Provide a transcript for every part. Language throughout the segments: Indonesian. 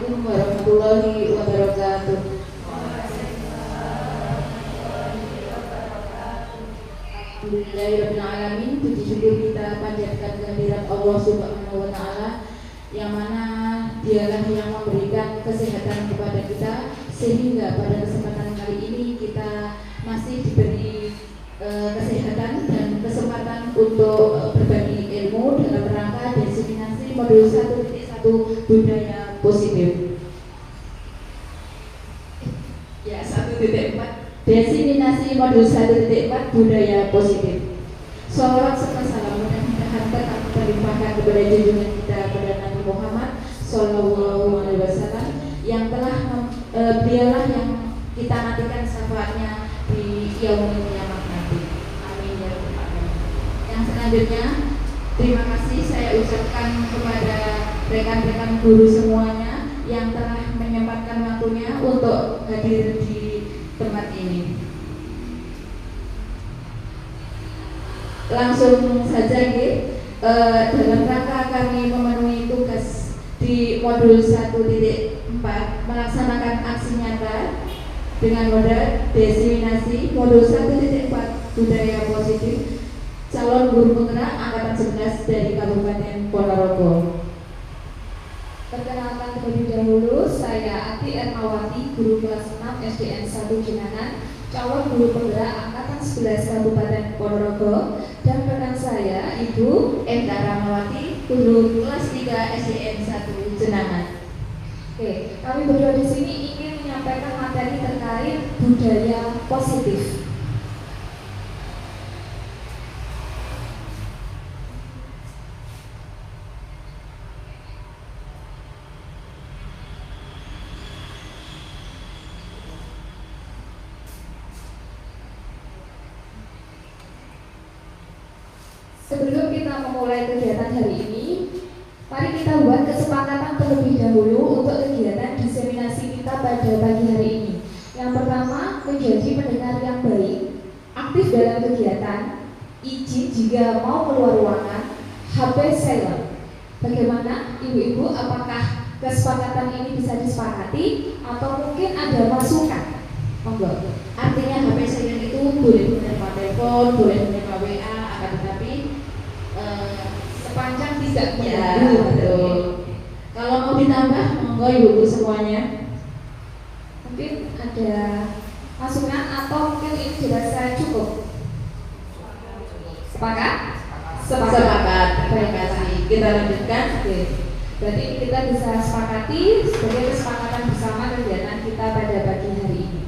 Assalamualaikum warahmatullahi wabarakatuh. Alhamdulillahirrahmanirrahim. Puji syukur kita panjatkan kehadirat Allah Subhanahu wa Ta'ala, yang mana Dialah yang memberikan kesehatan kepada kita, sehingga pada kesempatan kali ini kita masih diberi kesehatan dan kesempatan untuk berbagi ilmu dalam rangka diseminasi modul 1.1 budaya positif. Ya, 1.4 diseminasi modul 1.4 budaya positif. Sholawat serta salam mudah-mudahan tetap terlimpahkan kepada junjungan kita pada Nabi Muhammad Sallallahu Alaihi Wasallam, yang telah dialah yang kita nantikan syafaatnya di yaumul kiamat nanti. Amin ya rabbal alamin. Yang selanjutnya, terima kasih saya ucapkan kepada rekan-rekan guru semuanya yang telah menyempatkan waktunya untuk hadir di tempat ini. Langsung saja dalam rangka kami memenuhi tugas di modul 1.4 melaksanakan aksi nyata dengan modal diseminasi modul 1.4 budaya positif, calon guru penggerak angkatan 11 dari Kabupaten Ponorogo. Perkenalkan terlebih dahulu, saya Ati Ermawati, guru kelas 6 SDN 1 Jenangan, calon guru penggerak angkatan 11 Kabupaten Ponorogo, dan rekan saya Ibu Enta Ramawati, guru kelas 3 SDN 1 Jenangan. Oke, kami berdua di sini ingin menyampaikan materi terkait budaya positif. Sebelum kita memulai kegiatan hari ini, mari kita buat kesepakatan terlebih dahulu untuk kegiatan diseminasi kita pada pagi hari ini. Yang pertama, menjadi pendengar yang baik, aktif dalam kegiatan, izin jika mau keluar ruangan, HP silent. Bagaimana, ibu-ibu? Apakah kesepakatan ini bisa disepakati atau mungkin ada masukan? Monggo. Artinya HP silent itu boleh menerima telepon, boleh menerima WA, akan tetapi sepanjang tidak mengganggu. Betul. Kalau mau ditambah, monggo ibu-ibu semuanya. Mungkin ada masukan atau mungkin ini dirasa cukup? Sepakat? Sepakat. Terima kasih. Kita lanjutkan. Oke. Berarti kita bisa sepakati sebagai kesepakatan bersama kegiatan kita pada pagi hari ini.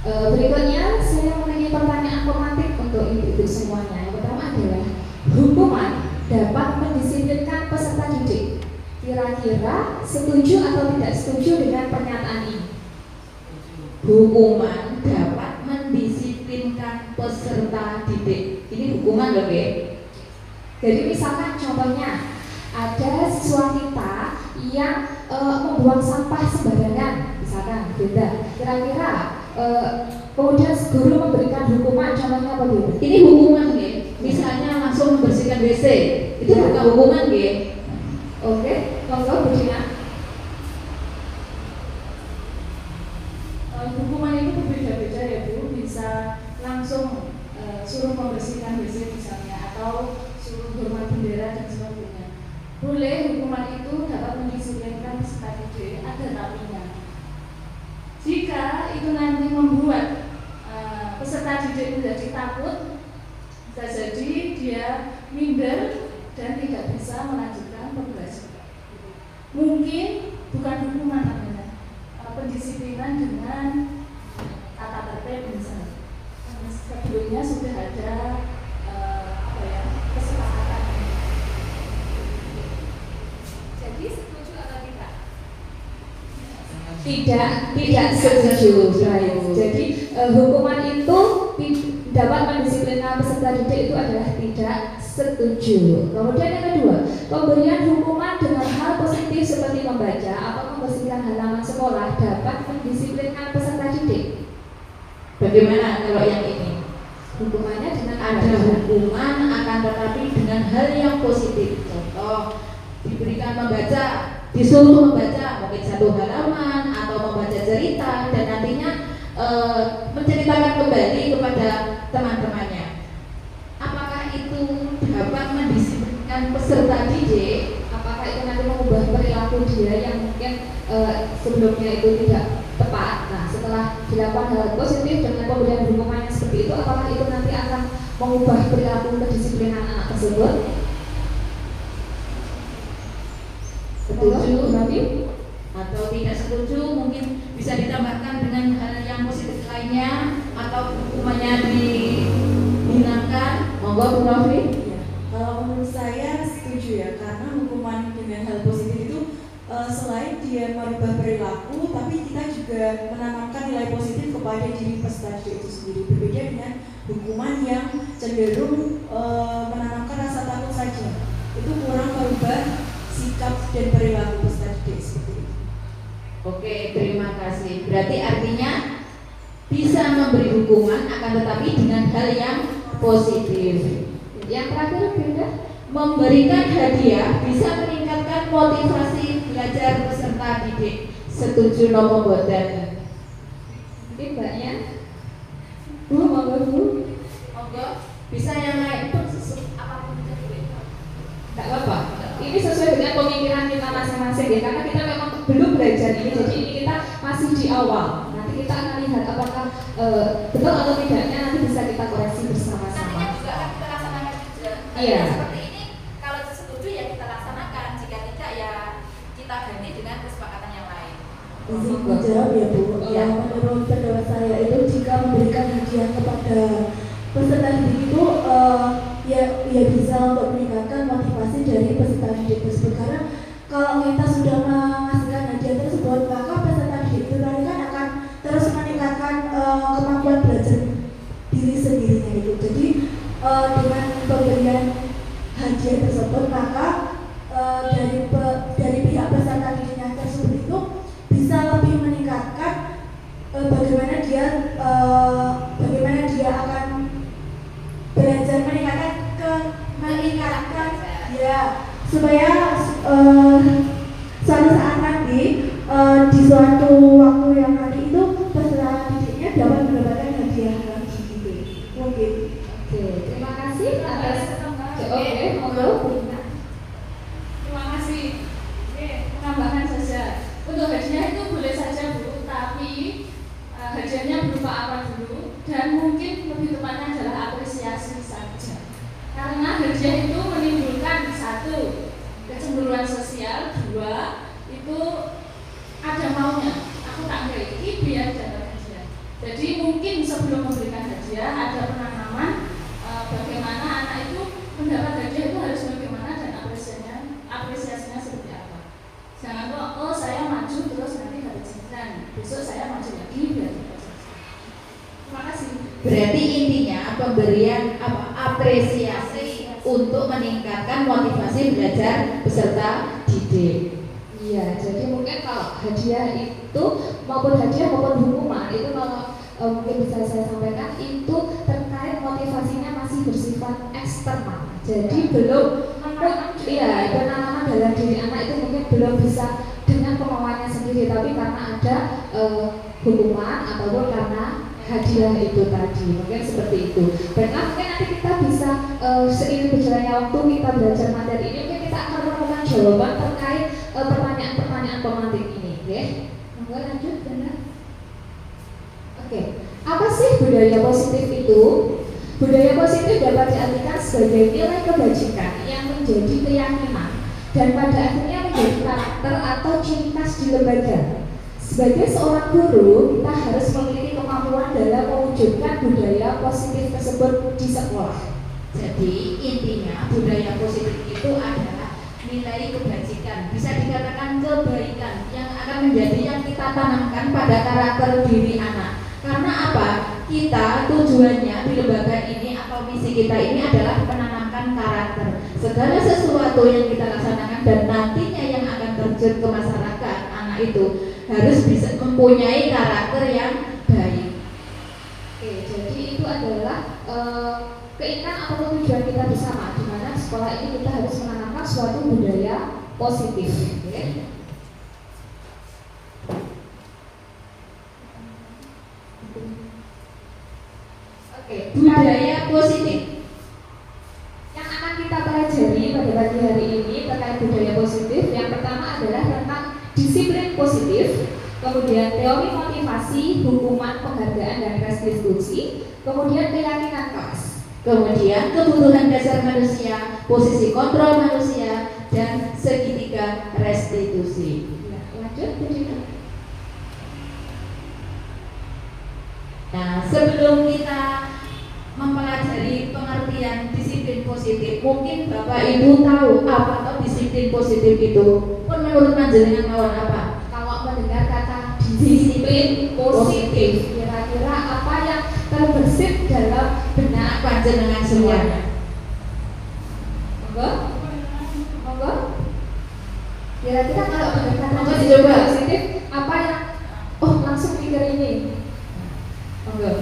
Berikutnya saya memiliki pertanyaan pemantik untuk ibu-ibu semuanya. Yang pertama adalah, hukuman dapat mendisiplinkan peserta didik. Kira-kira setuju atau tidak setuju dengan pernyataan ini? Hukuman dapat mendisiplinkan peserta didik. Ini hukuman loh, Ge. Jadi misalkan contohnya ada siswa kita yang membuang sampah sembarangan, misalkan beda. Kira-kira kemudian guru memberikan hukuman, contohnya apa Bu? Ini hukuman, Ge. Misalnya langsung membersihkan WC, itu Ya. bukan hukuman, Ge. Oke, monggo Bu Dina. Hukuman itu berbeda-beda ya Bu, bisa langsung suruh membersihkan WC misalnya, atau suruh hormat bendera dan sebagainya. Boleh hukuman itu dapat mendisiplinkan peserta didik, ada tapinya. Jika itu nanti membuat peserta didik menjadi takut, bisa jadi dia minder dan tidak bisa melanjutkan pembelajaran. Mungkin bukan hukuman namanya, pendisiplinan dengan tata tertib misalnya. Sebelumnya sudah ada kesepakatan. Jadi setuju atau tidak? Tidak setuju. Baik. Jadi hukuman itu dapat mendisiplinkan peserta didik itu adalah tidak setuju. Kemudian yang kedua, pemberian hukuman dengan hal positif seperti membaca atau membersihkan halaman sekolah dapat mendisiplinkan peserta didik. Bagaimana kalau yang ini? Hukumannya dengan Ada hukuman, akan tetapi dengan hal yang positif. Contoh, diberikan membaca, disuruh membaca, mungkin satu halaman atau membaca cerita dan nantinya menceritakan kembali kepada teman-temannya. Apakah itu dapat mendisiplinkan peserta didik? Apakah itu nanti mengubah perilaku dia yang mungkin sebelumnya itu tidak tepat? Nah, setelah dilakukan hal positif dengan pemberian hukuman yang seperti itu, apakah itu nanti akan mengubah perilaku kedisiplinan anak tersebut? Setuju Nanti atau tidak setuju? Mungkin bisa ditambahkan dengan hal yang positif lainnya atau hukumannya dihilangkan. Monggo Bu Novi. Ya, kalau menurut saya setuju ya, karena hukuman dengan hal positif itu selain dia merubah perilaku, tapi kita juga menanamkan nilai positif kepada diri peserta didik itu sendiri. Berbeda dengan hukuman yang cenderung menanamkan rasa takut saja, itu kurang merubah sikap dan perilaku peserta didik seperti itu. Oke, terima kasih. Berarti artinya bisa memberi hukuman akan tetapi dengan hal yang positif. yang terakhir Bunda, Memberikan hadiah bisa meningkatkan motivasi belajar peserta didik. Setuju nopo boten? mungkin Mbaknya Bu, monggo Bu. Monggo, bisa yang lain pun apapun itu. Tidak apa-apa. Ini sesuai dengan pemikiran kita masing-masing ya, karena kita memang belum belajar ini, jadi ini kita masih di awal. Nanti kita akan lihat apakah betul atau tidaknya, nanti bisa kita koreksi bersama-sama. Nantinya juga akan kita laksanakan juga. Iya. Seperti ini, kalau setuju ya kita laksanakan. Jika tidak ya kita ganti dengan kesepakatan yang lain. Izin menjawab ya Bu. Iya. Menurut pendapat saya itu jika memberikan hadiah kepada peserta didik itu ya bisa untuk meningkatkan motivasi dari peserta didik tersebut, karena kalau kita sudah menghasilkan hadiah tersebut maka peserta didik itu nanti kan akan terus meningkatkan kemampuan belajar diri sendirinya itu. Jadi dengan pemberian hadiah tersebut maka dari pihak peserta didiknya tersebut itu bisa lebih meningkatkan bagaimana dia akan belajar, meningkatkan ya, supaya suatu saat nanti di suatu waktu yang nanti itu peserta didiknya dapat mendapatkan hadiah lagi gitu. Mungkin. Oke, terima kasih atas. Oke, monggo Bunda. Terima kasih. Oke, penambahan saja. Untuk hadiah itu boleh saja Bu, tapi hadiahnya berupa apa dulu? Dan mungkin lebih tepatnya adalah apresiasi saja. Karena hadiah itu menimbulkan satu, kecemburuan sosial, dua, itu ada maunya. Aku tak ngerti biar dapat hadiah. Jadi mungkin sebelum memberikan hadiah ada penanaman bagaimana anak itu mendapat hadiah itu harus bagaimana dan apresiasinya seperti apa. Jangan kok, oh saya maju terus nanti dapat jajan, besok saya maju lagi biar dapat jajan. Terima kasih. Berarti intinya pemberian apresiasi untuk meningkatkan motivasi belajar peserta didik. Iya, jadi mungkin kalau hadiah itu maupun hadiah maupun hukuman itu kalau mungkin bisa saya sampaikan itu terkait motivasinya masih bersifat eksternal. Jadi belum penanaman dalam diri anak itu mungkin belum bisa dengan kemauannya sendiri, tapi karena ada hukuman ataupun karena hadiah itu tadi, mungkin seperti itu. Dan mungkin nanti kita bisa seiring berjalannya waktu kita belajar materi ini, mungkin kita akan menemukan jawaban terkait pertanyaan-pertanyaan pemantik ini, ya. Monggo lanjut, benar. Oke, apa sih budaya positif itu? Budaya positif dapat diartikan sebagai nilai kebajikan yang menjadi keyakinan dan pada akhirnya menjadi karakter atau ciri khas di lembaga. Sebagai seorang guru, kita harus memiliki kemampuan dalam mewujudkan budaya positif tersebut di sekolah. Jadi intinya budaya positif itu adalah nilai kebajikan, bisa dikatakan kebaikan yang akan menjadi yang kita tanamkan pada karakter diri anak. Karena apa? Kita tujuannya di lembaga ini atau misi kita ini adalah menanamkan karakter. Segala sesuatu yang kita laksanakan dan nantinya yang akan terjun ke masyarakat, anak itu harus bisa mempunyai karakter yang baik. Oke, jadi itu adalah keinginan atau tujuan kita bersama, di mana sekolah ini kita harus menanamkan suatu budaya positif. Oke. budaya positif. Yang akan kita pelajari pada pagi hari ini terkait budaya positif, yang pertama adalah tentang disiplin positif, kemudian teori motivasi, hukuman, penghargaan, dan restitusi, kemudian keyakinan kelas, Kemudian kebutuhan dasar manusia, posisi kontrol manusia, dan segitiga restitusi. lanjut Bu Dina. Nah, sebelum kita mempelajari pengertian disiplin positif, mungkin Bapak Ibu tahu apa atau disiplin positif itu. Pun menurut panjenengan mawon apa? Kalau mendengar kata disiplin positif, kira-kira apa yang terbersit dalam benak Panjenengan semuanya. Monggo? Monggo? Kira-kira kalau mendengar kata Monggo disiplin dicoba. positif, apa yang langsung pikir ini? Monggo.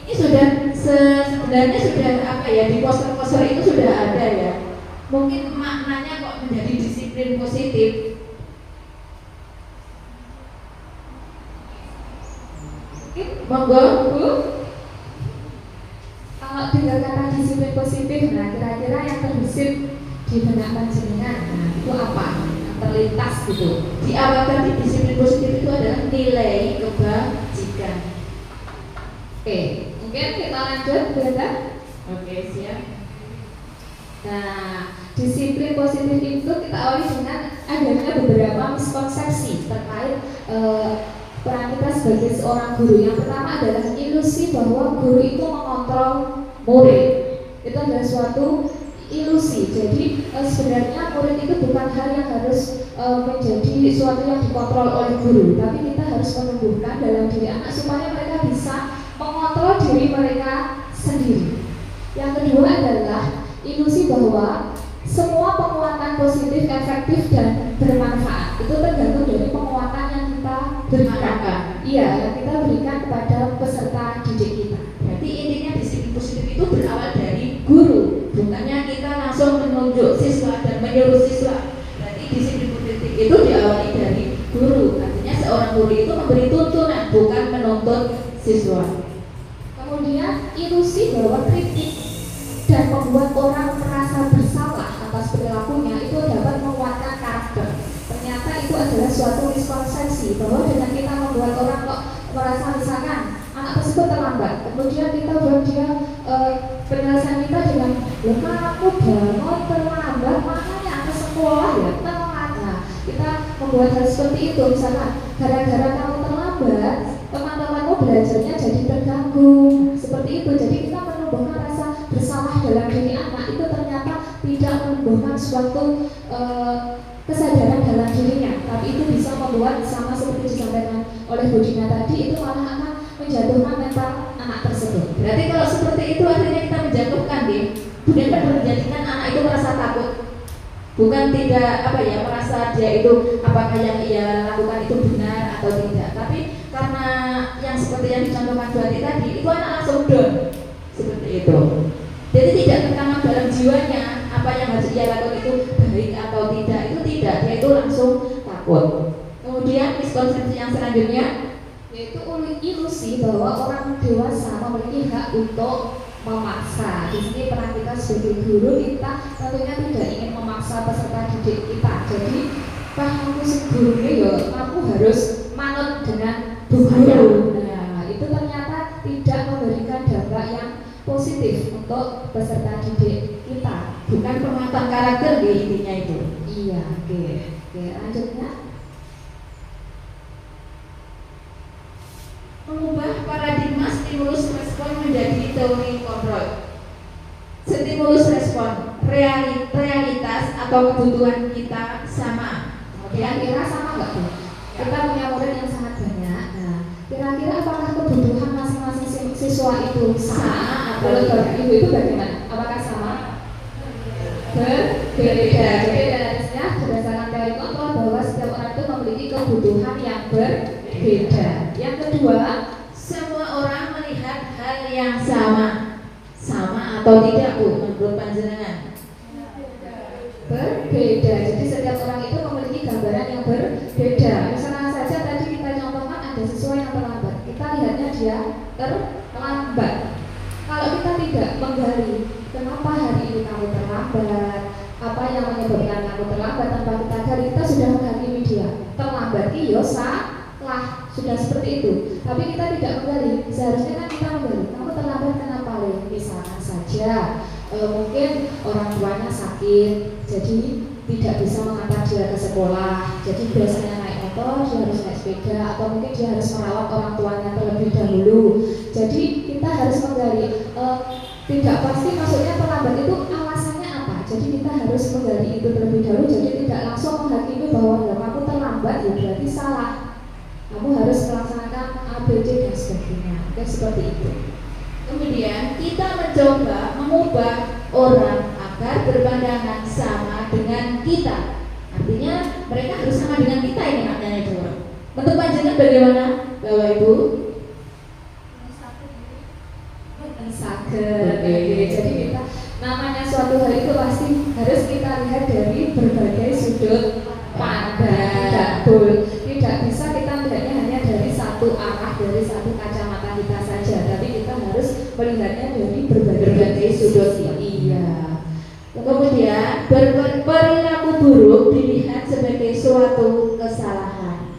Ini sudah sebenarnya sudah apa ya, di poster-poster itu sudah ada ya. Mungkin maknanya kok menjadi disiplin positif. Monggo Bu. Kalau dengar kata disiplin positif, nah kira-kira yang terbesit di benak panjenengan, nah itu apa? Yang terlintas gitu. Di awal tadi disiplin positif itu adalah nilai kebajikan. Oke, mungkin kita lanjut, Brenda. Oke, siap. Nah, disiplin positif itu kita awali dengan adanya beberapa miskonsepsi terkait peran kita sebagai seorang guru. Yang pertama adalah ilusi bahwa guru itu mengontrol murid. Itu adalah suatu ilusi. Jadi sebenarnya murid itu bukan hal yang harus menjadi suatu yang dikontrol oleh guru, tapi kita harus menumbuhkan dalam diri anak supaya mereka bisa mengontrol diri mereka sendiri. Yang kedua adalah ilusi bahwa semua penguatan positif, efektif, dan bermanfaat itu tergantung dari penguatan yang kita berikan. Iya, yang kita berikan kepada peserta didik kita. Berarti intinya disiplin positif itu berawal dari guru, bukannya kita langsung menunjuk siswa dan menyuruh siswa. Berarti disiplin positif itu diawali dari guru. Artinya seorang guru itu memberi tuntunan, bukan menuntut siswa. Kemudian ilusi bahwa kritik dan membuat orang merasa bersalah atas perilakunya itu dapat menguatkan karakter. Ternyata itu adalah suatu miskonsepsi bahwa dengan kita membuat orang kok merasa misalkan anak tersebut terlambat, kemudian kita buat dia penyelesaian kita dengan kamu bangun terlambat, makanya ke sekolah ya telat. Nah, kita membuat hal seperti itu, misalkan gara-gara kamu terlambat, teman-temanmu belajarnya jadi terganggu. Seperti itu, jadi kita menumbuhkan rasa bersalah dalam diri anak itu ternyata tidak menumbuhkan suatu kesadaran dalam dirinya, tapi itu bisa membuat sama seperti disampaikan oleh Bu Dina tadi, itu malah akan menjatuhkan mental anak tersebut. Berarti kalau seperti itu artinya kita menjatuhkan, bukan menjadikan anak itu merasa takut, bukan tidak apa ya, merasa dia itu apakah yang ia lakukan itu benar atau tidak, tapi karena yang seperti yang dicontohkan Bu Ati tadi, itu anak langsung down seperti itu. Jadi tidak tertanam dalam jiwanya apa yang harus ia lakukan itu baik atau tidak, itu tidak, dia itu langsung takut. Kemudian miskonsepsi yang selanjutnya yaitu ilusi bahwa orang dewasa memiliki hak untuk memaksa. Di sini peran kita sebagai guru, kita tentunya tidak ingin memaksa peserta didik kita. Jadi aku gurunya ya aku harus manut dengan bu guru. Nah, itu ternyata tidak memberikan dampak yang positif untuk peserta didik kita. bukan penguatan karakter intinya itu. Iya, oke, lanjutnya. Mengubah paradigma stimulus respon menjadi teori kontrol. Stimulus respon, realitas atau kebutuhan kita sama. Kira-kira sama nggak Bu? Kita punya murid yang sangat banyak. Nah, kira-kira apakah kebutuhan masing-masing siswa itu sama? Menurut Bapak Ibu itu bagaimana? Apakah sama? Berbeda. Jadi analisisnya berdasarkan teori kontrol bahwa setiap orang itu memiliki kebutuhan yang berbeda. Yang kedua, Semua orang melihat hal yang sama atau tidak Bu menurut panjenengan? berbeda. Jadi setiap orang itu memiliki gambaran yang berbeda. Misalnya saja tadi kita contohkan ada siswa yang terlambat. Kita lihatnya dia terlambat. tidak menggali kenapa hari ini kamu terlambat, apa yang menyebabkan kamu terlambat tanpa kita gali. Kita sudah menghakimi dia terlambat, iya salah, sudah seperti itu. Tapi kita tidak menggali. Seharusnya kan kita menggali, kamu terlambat kenapa? Misalkan saja mungkin orang tuanya sakit, jadi tidak bisa mengantar dia ke sekolah, jadi biasanya naik motor, dia harus naik sepeda, atau mungkin dia harus merawat orang tuanya terlebih dahulu. Jadi kita harus menggali, tidak pasti maksudnya terlambat itu alasannya apa. Jadi kita harus menggali itu terlebih dahulu. Jadi tidak langsung menghakimi bahwa ya, kamu terlambat ya berarti salah, kamu harus melaksanakan A, B, C dan sebagainya. Oke, seperti itu. Kemudian kita mencoba mengubah orang agar berpandangan sama dengan kita. Artinya mereka harus sama dengan kita, ini maknanya itu. Bentuk panjangan bagaimana, Bapak Ibu? Jadi kita namanya suatu hal itu pasti harus kita lihat dari berbagai sudut pandang. Tidak bisa kita melihatnya hanya dari satu arah, dari satu kacamata kita saja, tapi kita harus melihatnya dari berbagai sudut. Iya. Kemudian perilaku buruk dilihat sebagai suatu kesalahan.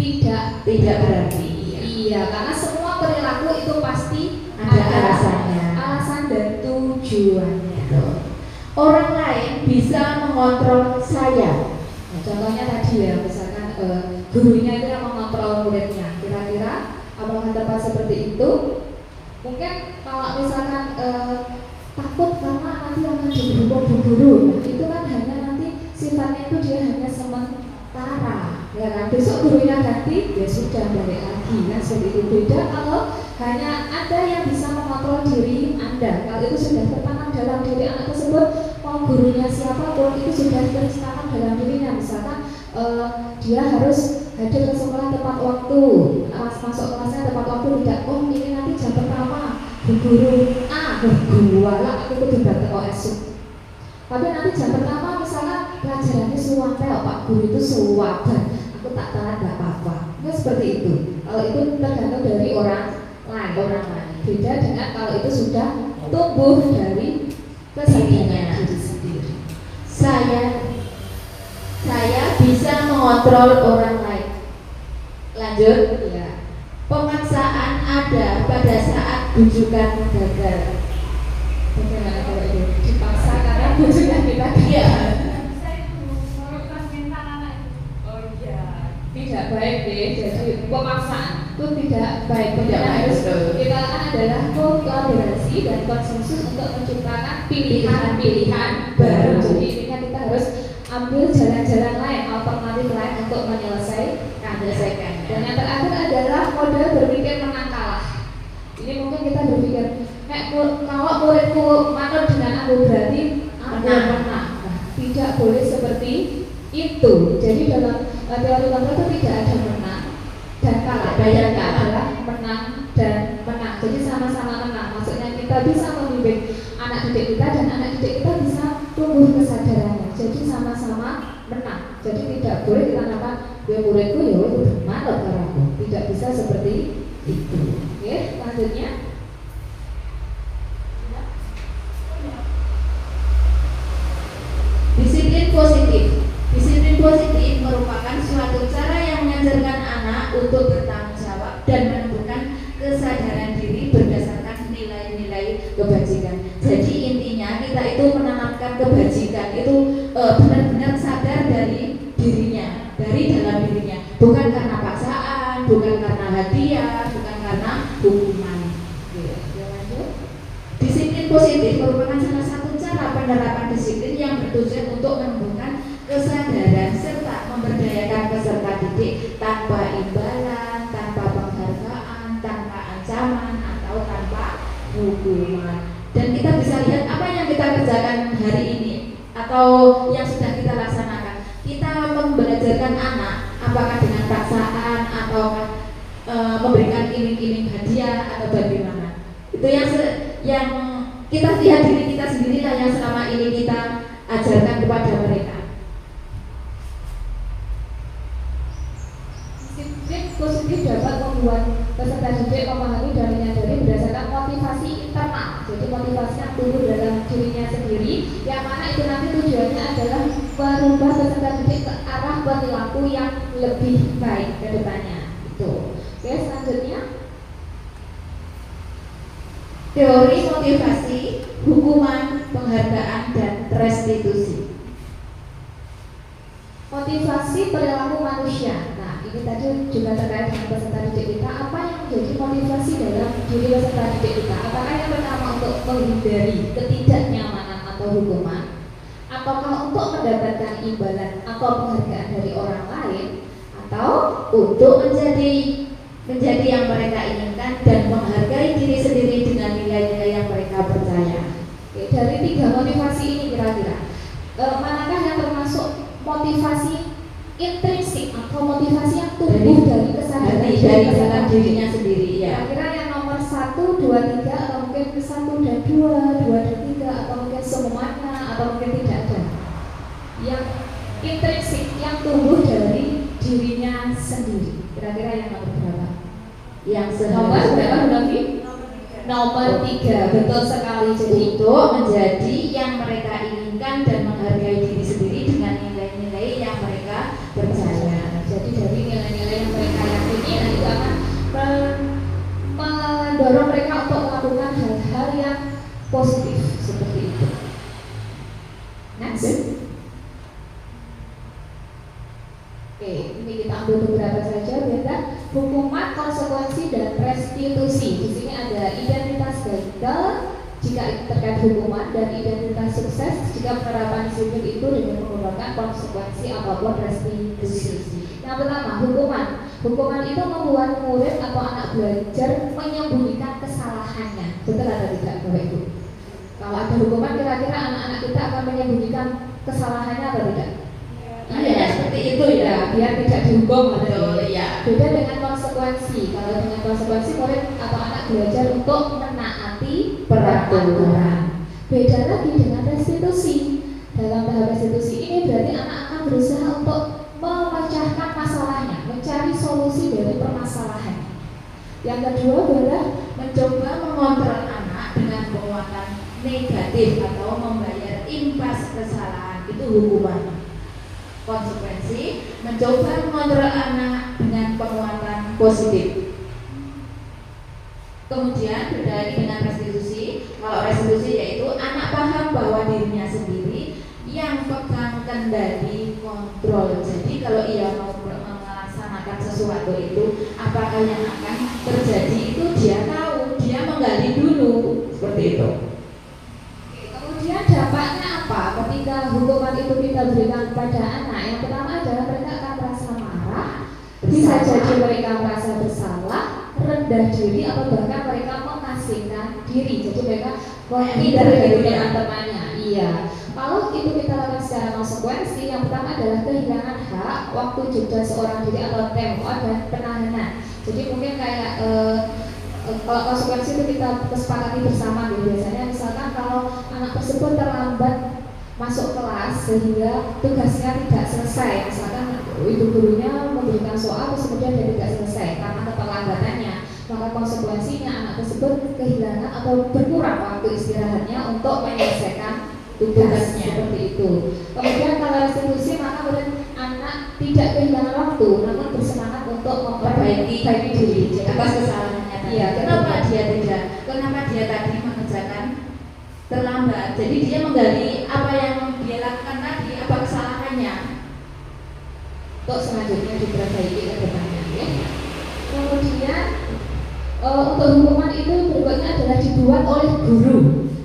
Tidak berarti. Iya, karena semua perilaku itu pasti ada alasannya, alasan dan tujuannya. Orang lain bisa mengontrol saya. Nah, contohnya tadi ya, misalkan gurunya itu yang mengontrol muridnya. Kira-kira apakah tepat seperti itu? Mungkin kalau misalkan takut karena nanti akan dihukum bu guru, nah, itu kan hanya nanti sifatnya itu dia hanya sementara, ya kan? Besok gurunya ganti, ya sudah balik lagi, kan seperti itu. Beda kalau hanya ada yang bisa mengontrol diri Anda. Kalau itu sudah tertanam dalam diri anak tersebut, mau gurunya siapapun itu sudah tertanam dalam dirinya. Misalkan dia harus hadir ke sekolah tepat waktu, masuk kelasnya tepat waktu, tidak, oh ini nanti jam pertama bu guru A, lah aku kudu datang OS. Tapi nanti jam pertama misalnya pelajarannya suwapel, Pak Guru itu suwaban, aku tak telat gak apa-apa. Nah, seperti itu. Kalau itu tergantung dari orang lain. Beda dengan kalau itu sudah tumbuh dari kesadaran diri sendiri. Saya bisa mengontrol orang lain. Lanjut. Ya. Pemaksaan ada pada saat bujukan gagal. Bagaimana kalau itu dipaksa karena bujukan kita? Iya. Tidak baik deh. Jadi pemaksaan itu tidak baik. Tidak Harus baik. kita lakukan adalah kolaborasi dan konsensus untuk menciptakan pilihan-pilihan baru. Jadi intinya kita harus ambil jalan-jalan lain, alternatif lain untuk menyelesaikan. Dan yang terakhir adalah model berpikir menang kalah. Ini mungkin kita berpikir, kalau muridku manut dengan aku berarti aku menang. Nah, tidak boleh seperti itu. Jadi dalam teori kontrol itu tidak ada menang dan kalah. Bedanya adalah menang dan menang. Jadi sama-sama menang. Maksudnya kita bisa membimbing anak didik kita dan anak didik kita bisa tumbuh kesadarannya. Jadi sama-sama menang. Jadi tidak boleh kita katakan gue muridku ya udah manut karaku. Tidak bisa seperti itu. Oke, selanjutnya. Disiplin positif. Disiplin positif merupakan suatu cara yang mengajarkan anak untuk bertanggung jawab dan menentukan kesadaran diri berdasarkan nilai-nilai kebajikan. Jadi intinya kita itu menanamkan kebajikan itu benar-benar sadar dari dirinya, dari dalam dirinya, bukan karena paksaan, bukan karena hadiah, bukan karena hukuman. Disiplin positif merupakan salah satu cara penerapan disiplin yang bertujuan untuk menumbuhkan kesadaran serta memberdayakan peserta didik tanpa imbalan, tanpa penghargaan, tanpa ancaman atau tanpa hukuman. Dan kita bisa lihat apa yang kita kerjakan hari ini atau yang sudah kita laksanakan. Kita membelajarkan anak apakah dengan paksaan atau memberikan iming-iming hadiah atau bagaimana. Itu yang kita lihat diri kita sendirilah yang selama ini kita ajarkan kepada mereka. Disiplin positif dapat membuat peserta didik memahami dan menyadari Jadi motivasinya tumbuh dalam dirinya sendiri, yang mana itu nanti tujuannya adalah merubah peserta didik ke arah perilaku yang lebih baik ke depannya. Itu. Oke, selanjutnya Teori motivasi, hukuman, penghargaan, dan restitusi. motivasi perilaku manusia. Nah, ini tadi juga terkait dengan peserta didik kita. Apa yang menjadi motivasi dalam diri peserta didik kita? Apakah yang pertama untuk menghindari ketidaknyamanan atau hukuman, ataukah untuk mendapatkan imbalan atau penghargaan dari orang lain, atau Untuk menjadi yang mereka inginkan dan menghargai diri sendiri dengan nilai-nilai yang mereka percaya. Oke, dari tiga motivasi ini kira-kira manakah yang termasuk motivasi intrinsik atau motivasi yang tumbuh dari kesadaran Dari peserta dalam didik? dirinya sendiri ya. Kira-kira yang nomor 1, 2, 3 atau mungkin 1 dan 2, 2 dan 3 atau mungkin semuanya atau mungkin tidak ada. Yang intrinsik yang tumbuh dari dirinya sendiri. Kira-kira yang nomor berapa? Yang Nomor berapa seharusnya Nabi? Nomor 3, betul sekali. Jadi untuk menjadi yang mereka inginkan dan menghargai diri sendiri dengan nilai-nilai yang mereka percaya. jadi dari nilai-nilai yang mereka yakini nanti itu akan mendorong mereka untuk melakukan hal-hal yang positif seperti itu. Next. Oke, ini kita ambil beberapa saja. Beda hukuman, konsekuensi, dan restitusi. Di sini ada identitas gagal jika itu terkait hukuman dan identitas sukses jika penerapan disiplin itu dengan menggunakan konsekuensi ataupun restitusi. Yang pertama, hukuman. Hukuman itu membuat murid atau anak belajar menyembunyikan kesalahannya. Betul atau tidak, Bapak Ibu? Kalau ada hukuman, kira-kira anak-anak kita akan menyembunyikan kesalahannya atau tidak? Iya, seperti itu ya. Biar tidak dihukum. Betul ya. Beda dengan konsekuensi. Kalau dengan konsekuensi, murid atau anak belajar untuk menaati peraturan. Beda lagi dengan restitusi. Dalam tahap restitusi ini berarti anak akan berusaha untuk memecahkan masalahnya, mencari solusi dari permasalahannya. Yang kedua adalah Mencoba mengontrol anak dengan penguatan negatif atau membayar impas kesalahan, itu hukuman. Konsekuensi, mencoba mengontrol anak dengan penguatan positif. Kemudian beda lagi dengan restitusi. Kalau restitusi yaitu anak paham bahwa dirinya sendiri yang pegang kendali kontrol. Jadi kalau ia mau melaksanakan sesuatu itu, apakah yang akan terjadi itu dia tahu, dia menggali dulu, seperti itu. kemudian dampaknya apa ketika hukuman itu kita berikan kepada anak? Yang pertama adalah mereka akan merasa marah, bisa jadi mereka merasa bersalah, rendah diri, atau bahkan mereka mengasingkan diri. Jadi mereka menghindar dari teman-temannya. Iya. Kalau itu kita lakukan secara konsekuensi, yang pertama adalah kehilangan hak, waktu jeda seorang diri atau tempo dan penahanan. Jadi mungkin kayak kalau konsekuensi itu kita kesepakati bersama gitu. Biasanya misalkan kalau anak tersebut terlambat masuk kelas sehingga tugasnya tidak selesai, misalkan ibu gurunya memberikan soal terus kemudian dia tidak selesai karena keterlambatannya, maka konsekuensinya anak tersebut kehilangan atau berkurang waktu istirahatnya untuk menyelesaikan tugasnya, seperti itu. Kemudian kalau restitusi, maka anak tidak kehilangan waktu namun bersemangat untuk memperbaiki diri atas kesalahannya. Iya, kenapa dia tadi mengerjakan terlambat? Jadi dia menggali apa yang dia lakukan tadi, apa kesalahannya, untuk selanjutnya diperbaiki ke depannya ya. Kemudian untuk hukuman itu berikutnya adalah dibuat oleh guru.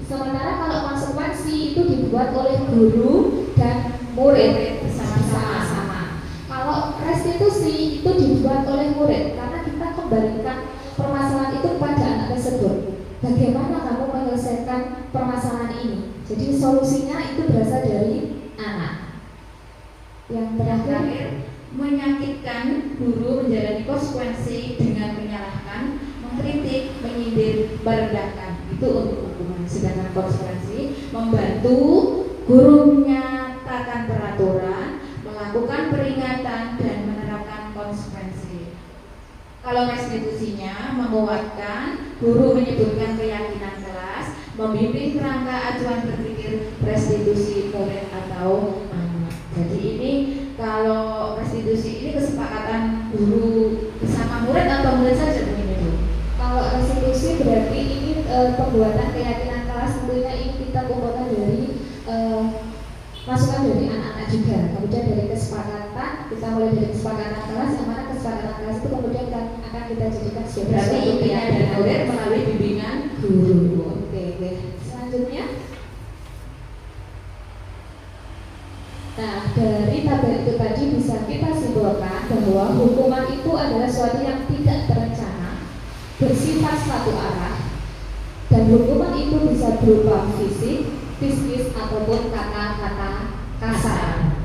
Sementara kalau konsekuensi itu dibuat oleh guru dan murid bersama-sama. Kalau restitusi itu dibuat oleh murid karena kita kembalikan permasalahan itu kepada anak tersebut. Bagaimana kamu menyelesaikan permasalahan ini? Jadi solusinya itu berasal dari anak. Yang terakhir, menyakitkan guru menjalani konsekuensi dengan menyalahkan, mengkritik, menyindir, merendahkan. Itu untuk hukuman. Sedangkan konsekuensi membantu guru menyatakan peraturan, melakukan peringatan, dan menerapkan konsekuensi. Kalau restitusinya menguatkan, guru menyebutkan keyakinan kelas, membimbing kerangka acuan berpikir restitusi murid atau anak. Jadi ini kalau restitusi ini kesepakatan guru bersama murid atau murid saja begini Bu? Kalau restitusi berarti ini pembuatan keyakinan kelas, tentunya ini kita kumpulkan dari masukan dari anak-anak juga. Kemudian dari kesepakatan, kita mulai dari kesepakatan kelas, yang mana kesepakatan kelas itu kemudian akan kita jadikan sebagai Berarti intinya dan murid melalui bimbingan guru. Oke. Selanjutnya, nah dari tabel itu tadi bisa kita simpulkan bahwa hukuman itu adalah sesuatu yang tidak terencana, bersifat satu arah, dan hukuman itu bisa berupa fisik, psikis ataupun kata-kata kasar.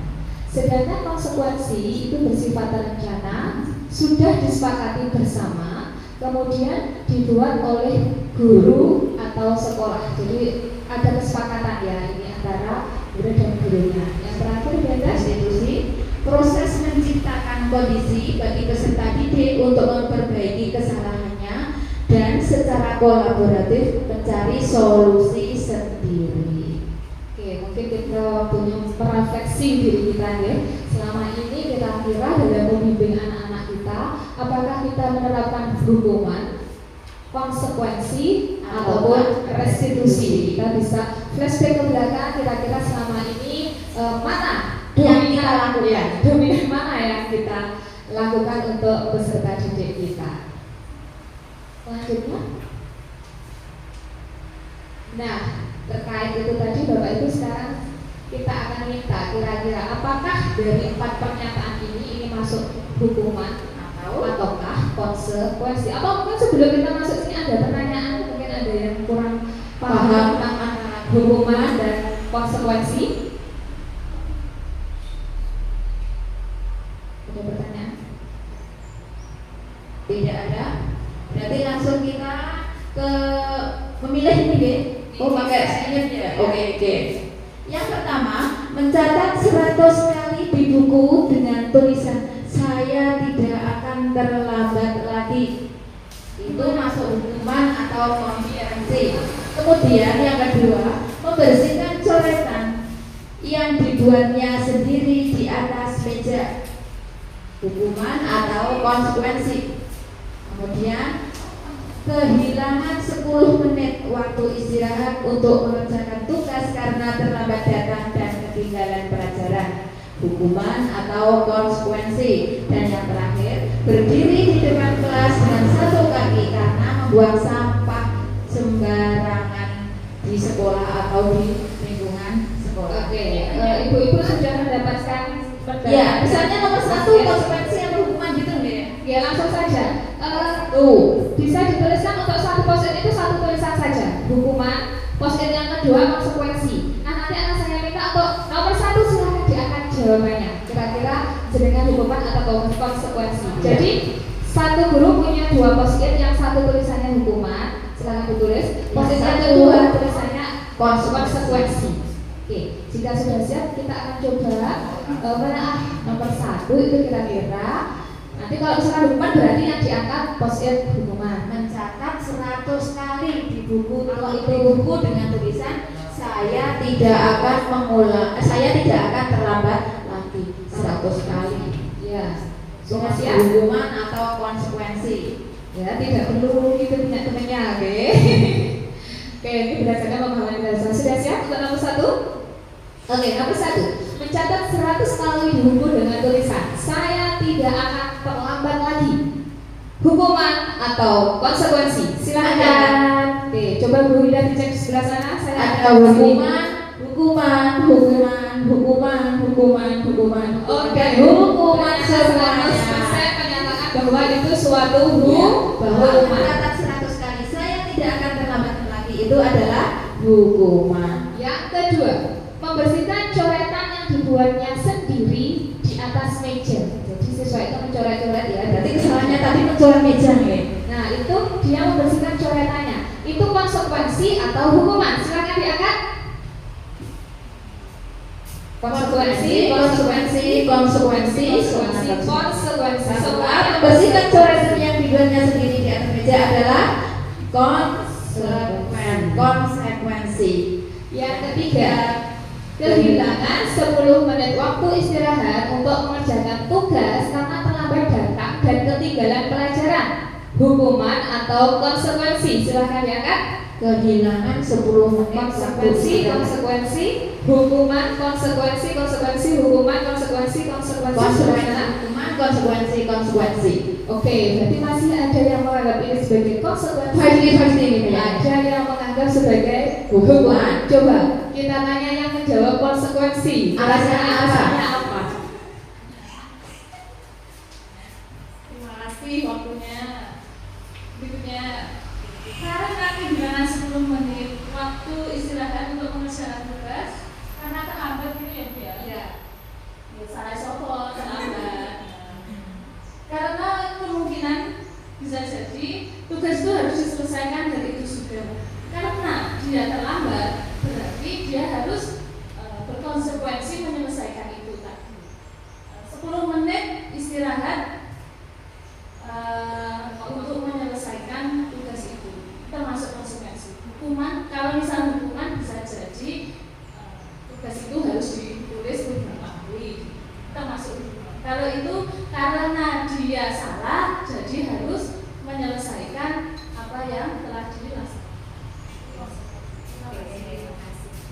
Sedangkan konsekuensi itu bersifat terencana, sudah disepakati bersama, kemudian dibuat oleh guru atau sekolah. Jadi ada kesepakatan ya ini antara guru dan gurunya. Yang terakhir adalah Restitusi, proses menciptakan kondisi bagi peserta didik untuk memperbaiki kesalahannya dan secara kolaboratif mencari solusi sendiri. Oke, mungkin kita punya merefleksi diri kita ya. Selama ini kita kira dalam membimbing anak-anak kita, apakah kita menerapkan hukuman, konsekuensi, ataupun restitusi. Kita bisa flashback ke belakang, kira-kira selama ini mana Yang kita lakukan. dominan mana yang kita lakukan untuk peserta didik kita. Selanjutnya, nah terkait itu tadi Bapak Ibu, sekarang kita akan minta kira-kira apakah dari 4 pernyataan ini masuk hukuman ataukah konsekuensi. Atau mungkin sebelum kita masuk sini ada pertanyaan, mungkin ada yang kurang paham tentang antara hukuman dan konsekuensi. Ada pertanyaan? Tidak ada. Berarti langsung kita ke memilih ini deh. Oh pakai senyum ya. Oke. Yang pertama, mencatat 100 kali di buku dengan tulisan saya tidak akan terlambat lagi. Itu masuk hukuman atau konsekuensi. Kemudian yang kedua, membersihkan coretan yang dibuatnya sendiri di atas meja. Hukuman atau konsekuensi. Kemudian kehilangan 10 menit waktu istirahat untuk mengerjakan tugas karena terlambat datang dan ketinggalan pelajaran. Hukuman atau konsekuensi. Dan yang terakhir, berdiri di depan kelas dengan 1 kaki karena membuang sampah sembarangan di sekolah atau di lingkungan sekolah. Oke, ibu-ibu sudah mendapatkan Ya, misalnya nomor 1 konsekuensi atau hukuman gitu nih. ya langsung saja. Bisa dituliskan untuk satu post-it itu satu tulisan saja, hukuman. Post-it yang kedua konsekuensi. Nah nanti akan saya minta untuk nomor 1 silahkan diangkat jawabannya. Kira-kira jenengan hukuman atau konsekuensi. Jadi satu guru punya 2 post-it, yang satu tulisannya hukuman, silahkan ditulis. Post-it yang kedua tulisannya konsekuensi. Oke, jika sudah siap kita akan coba menelaah nomor 1 itu kira-kira. Nanti kalau misalkan hukuman berarti yang diangkat post-it hukuman. Mencatat 100 kali di buku, kalau itu buku dengan tulisan saya tidak akan terlambat lagi 100 kali. Ya, Sudah sudah siap. hukuman atau konsekuensi. Ya, tidak perlu itu teman-temannya, oke. Oke, ini berdasarkan pemahaman dasar. Sudah siap untuk nomor 1? Oke, nomor 1. Mencatat 100 kali di buku dengan tulisan saya tidak akan terlambat lagi. Hukuman atau konsekuensi? Silakan. Oke, coba Bu Ida dicek di sebelah sana. Saya Ada hukuman. Oke, hukuman semuanya. semuanya. Saya menyatakan bahwa itu suatu Bahwa hukuman. mencatat 100 kali saya tidak akan terlambat lagi itu adalah hukuman. Yang kedua, membersihkan coretan yang dibuatnya sendiri di atas meja. Jadi siswa itu mencoret-coret ya. Berarti kesalahannya tadi mencoret meja nih. Nah itu dia membersihkan coretannya. Itu konsekuensi atau hukuman? Silakan diangkat. Konsekuensi. Semua membersihkan coretan yang dibuatnya sendiri di atas meja adalah konsekuensi. Yang ketiga, kehilangan 10 menit waktu istirahat untuk mengerjakan tugas karena terlambat datang dan ketinggalan pelajaran. Hukuman atau konsekuensi? Silahkan diangkat. Kehilangan 10 menit Konsekuensi, konsekuensi, hukuman, konsekuensi, konsekuensi, hukuman, konsekuensi, konsekuensi. konsekuensi. Oke, berarti masih ada yang menganggap ini sebagai konsekuensi. Pasti gitu ya. Ada yang menganggap sebagai hukuman. Coba kita tanya yang menjawab konsekuensi. Alasannya apa? Terima kasih waktunya. Berikutnya, karena kehilangan 10 menit waktu istirahat untuk mengerjakan tugas karena terlambat gitu ya Bu ya? Ya, salah sopo, terlambat. Karena kemungkinan bisa jadi tugas itu harus diselesaikan dari itu juga. Karena dia terlambat, berarti dia harus berkonsekuensi menyelesaikan itu tadi. 10 menit istirahat untuk menyelesaikan tugas itu termasuk konsekuensi. Hukuman, kalau misalnya hukuman bisa jadi tugas itu harus ditulis beberapa kali, termasuk hukuman. Kalau itu karena dia salah, jadi harus menyelesaikan apa yang telah dilaksanakan.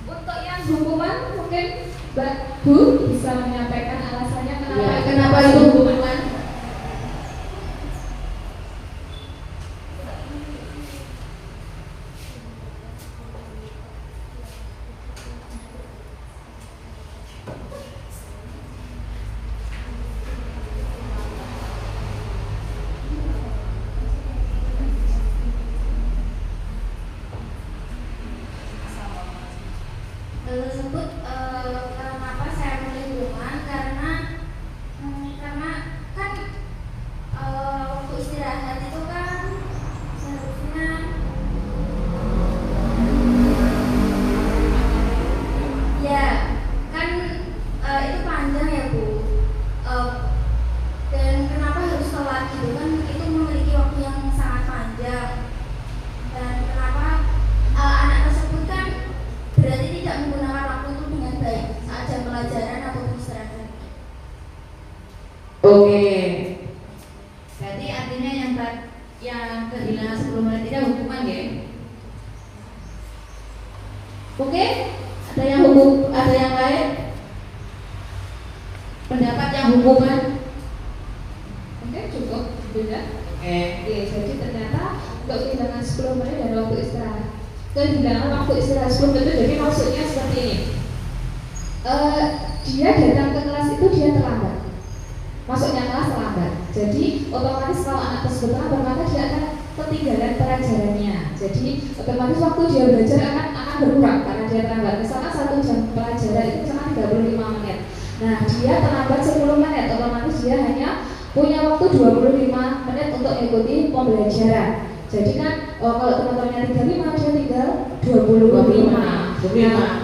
Untuk yang hukuman mungkin Mbak Bu bisa menyampaikan alasannya Kenapa itu hukuman? Tersebut kenapa saya memilih hukuman karena kan waktu istirahat itu kan seharusnya ya kan itu panjang ya Bu, dan kenapa harus telat gitu kan, itu memiliki waktu yang sangat panjang, dan kenapa anak tersebut kan berarti tidak menggunakan waktu itu dengan baik saat jam pelajaran atau istirahat. Oke. Berarti artinya yang kehilangan 10 menit tidak hukuman ya? Oke? Ada yang lain? Pendapat yang hukuman? Oke, cukup sudah. Oke. Jadi ternyata untuk kehilangan 10 menit dan waktu istirahat. Kehilangan waktu istirahat 10 menit, jadi maksudnya seperti ini. Dia datang ke kelas itu dia terlambat. Masuknya kelas terlambat. Jadi otomatis kalau anak tersebut terlambat maka dia akan ketinggalan pelajarannya. Jadi otomatis waktu dia belajar akan berkurang karena dia terlambat. Misalkan 1 jam pelajaran itu cuma 35 menit. Nah, dia terlambat 10 menit, otomatis dia hanya punya waktu 25 menit untuk mengikuti pembelajaran. Jadi kan kalau teman-temannya 35 dia tinggal 25. Nah,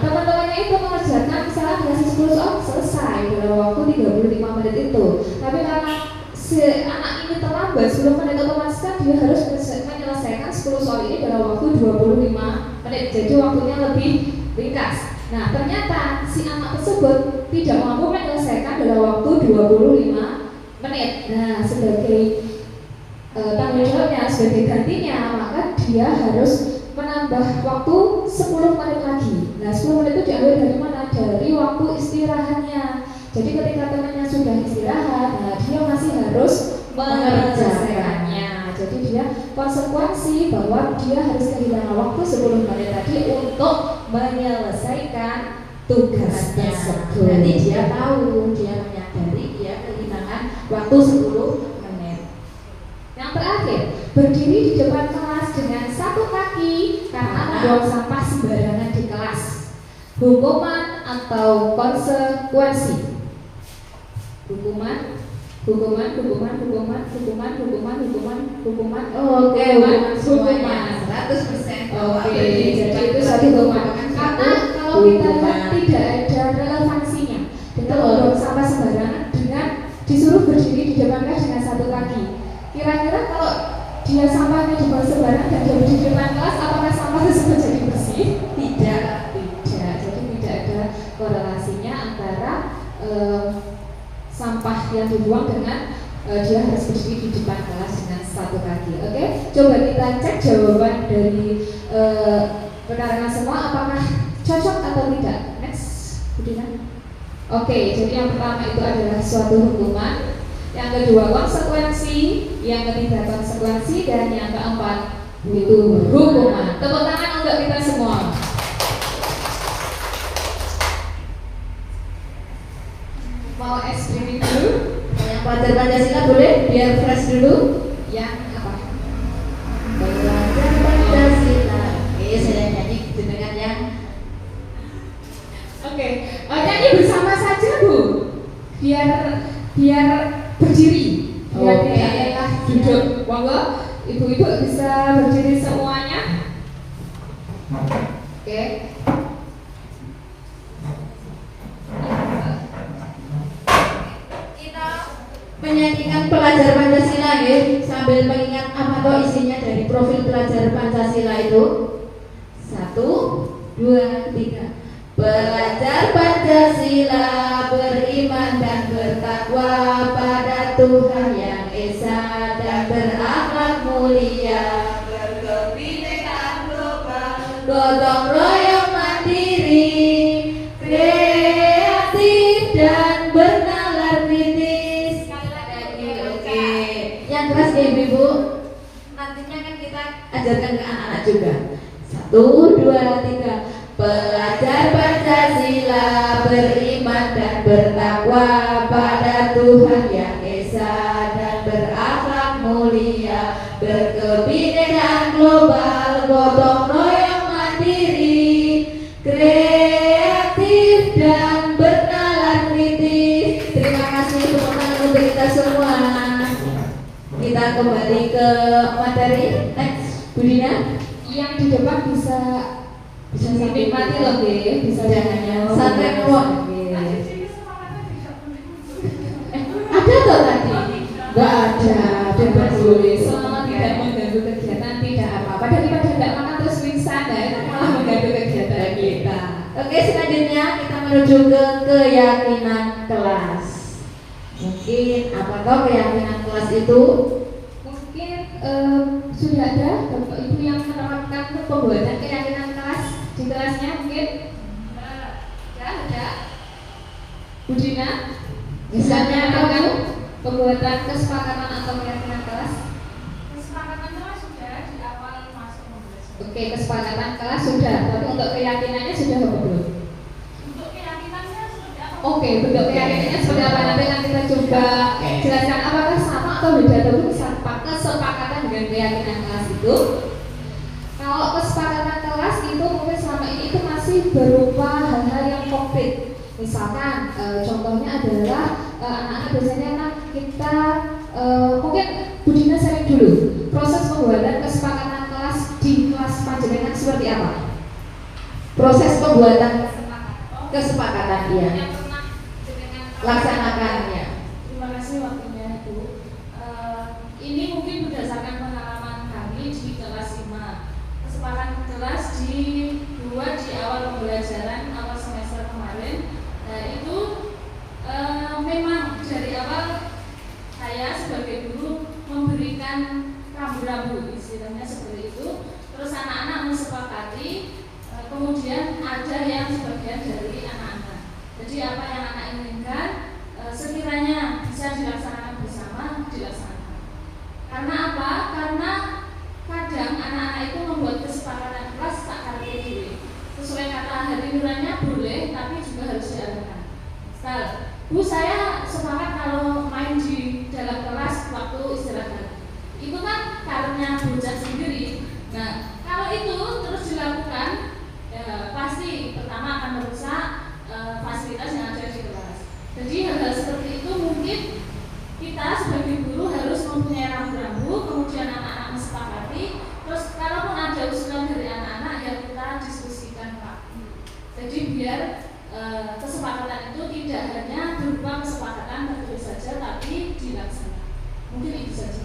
teman-temannya itu mengerjakan misalnya dikasih 10 soal selesai dalam waktu 35 menit itu. Tapi karena si anak ini terlambat 10 menit, otomatis kan dia harus menyelesaikan 10 soal ini dalam waktu 25 menit. Jadi waktunya lebih ringkas. Nah, ternyata si anak tersebut tidak mampu menyelesaikan dalam waktu 25 menit. Nah, sebagai tanggung jawabnya, sebagai gantinya, maka dia harus menambah waktu 10 menit lagi. Nah, 10 menit itu diambil dari mana? Dari waktu istirahatnya. Jadi ketika temannya sudah istirahat, nah dia masih harus mengerjakannya. Jadi dia konsekuensi bahwa dia harus kehilangan waktu 10 menit tadi untuk menyelesaikan tugas tersebut. Berarti dia tahu, dia menyadari dia kehilangan waktu 10 menit. Yang terakhir, berdiri di depan kelas dengan satu kaki karena membuang sampah sembarangan di kelas. Hukuman atau konsekuensi? Hukuman. Oke, hukuman 100%. Oke, jadi itu satu hukuman. Karena kalau kita lihat tidak ada relevansinya dengan membuang sampah sembarangan dengan disuruh berdiri di depan kelas dengan satu kaki. Kira-kira kalau dia sampahnya dibuang sembarangan dan dia berdiri di depan kelas, apakah sampah tersebut jadi bersih? Tidak. sampah yang dibuang dengan dia harus berdiri di depan kelas dengan satu kaki. Oke, coba kita cek jawaban dari rekan-rekan semua apakah cocok atau tidak. Next, Budina. Oke, jadi yang pertama itu adalah suatu hukuman, yang kedua konsekuensi, yang ketiga konsekuensi, dan yang keempat itu hukuman. Tepuk tangan untuk kita semua. Mau es krim dulu? Yang pelajar Pancasila boleh biar fresh dulu. Yang apa? Belajar Pancasila. Oke, saya nyanyi dengan yang Oke, nyanyi bersama saja Bu. Biar berdiri. Biar Oke. tidak lelah duduk. Monggo, ibu-ibu bisa berdiri semuanya. Oke. kita menyanyikan pelajar Pancasila ya, sambil mengingat apa toh isinya dari profil pelajar Pancasila itu. 1, 2, 3. Belajar Pancasila, beriman dan bertakwa pada Tuhan Yang Esa dan berakhlak mulia, berkebinekaan global, gotong royong mandiri, kreatif dan bernalar kritis. Oke, yang keras ya ibu, nantinya kan kita ajarkan ke anak-anak juga. 1, 2, 3. Belajar Pancasila, beriman dan bertakwa pada Tuhan Yang Esa dan berakhlak mulia, berkebinekaan global, gotong royong mandiri, kreatif dan bernalar kritis. Terima kasih teman-teman untuk kita semua. Kita kembali ke materi. Next, Budina. Yang di depan bisa dinikmati loh, bisa jangan santai kok. Ada toh tadi? Enggak ada. Bebas boleh, selama tidak mengganggu kegiatan tidak apa-apa. Daripada tidak makan terus pingsan, ya itu malah mengganggu kegiatan kita. Oke, selanjutnya kita menuju ke keyakinan kelas. Mungkin apakah keyakinan kelas itu? Mungkin sudah ada Bapak Ibu yang menerapkan pembuatan keyakinan kelas di kelasnya mungkin? Ya, ada. Budina, Misalnya menerapkan kamu? pembuatan kesepakatan atau keyakinan kelas? Kesepakatan kelas sudah di awal masuk pembelajaran. Oke, kesepakatan kelas sudah, tapi untuk keyakinannya sudah apa belum? Untuk keyakinannya seperti apa? Oke, bentuk keyakinannya seperti apa? Nanti kan kita coba jelaskan apakah sama atau beda atau kesepakatan dengan keyakinan kelas itu. Kalau kesepakatan kelas itu mungkin selama ini itu masih berupa hal-hal yang konkret. Misalkan contohnya adalah anak-anak biasanya kan kita mungkin Budina sharing dulu proses pembuatan kesepakatan kelas di kelas panjenengan seperti apa? Proses pembuatan kesepakatan ya. Yang pernah dengan Laksanakannya. Terima kasih waktunya Bu. Ini mungkin berdasarkan pengalaman kami di kelas 5. Kesepakatan kelas dibuat di awal pembelajaran awal semester kemarin. Nah itu memang dari awal saya sebagai guru memberikan rambu-rambu istilahnya seperti itu. Terus anak-anak mensepakati, kemudian ada yang sebagian dari anak-anak. Jadi apa yang anak inginkan sekiranya bisa dilaksanakan bersama, dilaksanakan. Karena apa? Karena kadang anak-anak itu membuat kesepakatan kelas tak karepe dhewe. Sesuai kata Hari Nuranya boleh, tapi juga harus diarahkan. Misal, Bu saya sepakat kalau main di dalam kelas waktu istirahat. Itu kan karena bocah sendiri. Nah, kalau itu terus dilakukan, ya, pasti pertama akan merusak fasilitas yang ada di kelas. Jadi hal-hal seperti itu mungkin kita sebagai guru harus mempunyai rambu-rambu, kemudian anak-anak mensepakati. Terus kalaupun ada usulan dari anak-anak ya kita diskusikan Pak. Jadi biar kesepakatan itu tidak hanya berupa kesepakatan tertulis saja, tapi dilaksanakan. Mungkin itu saja.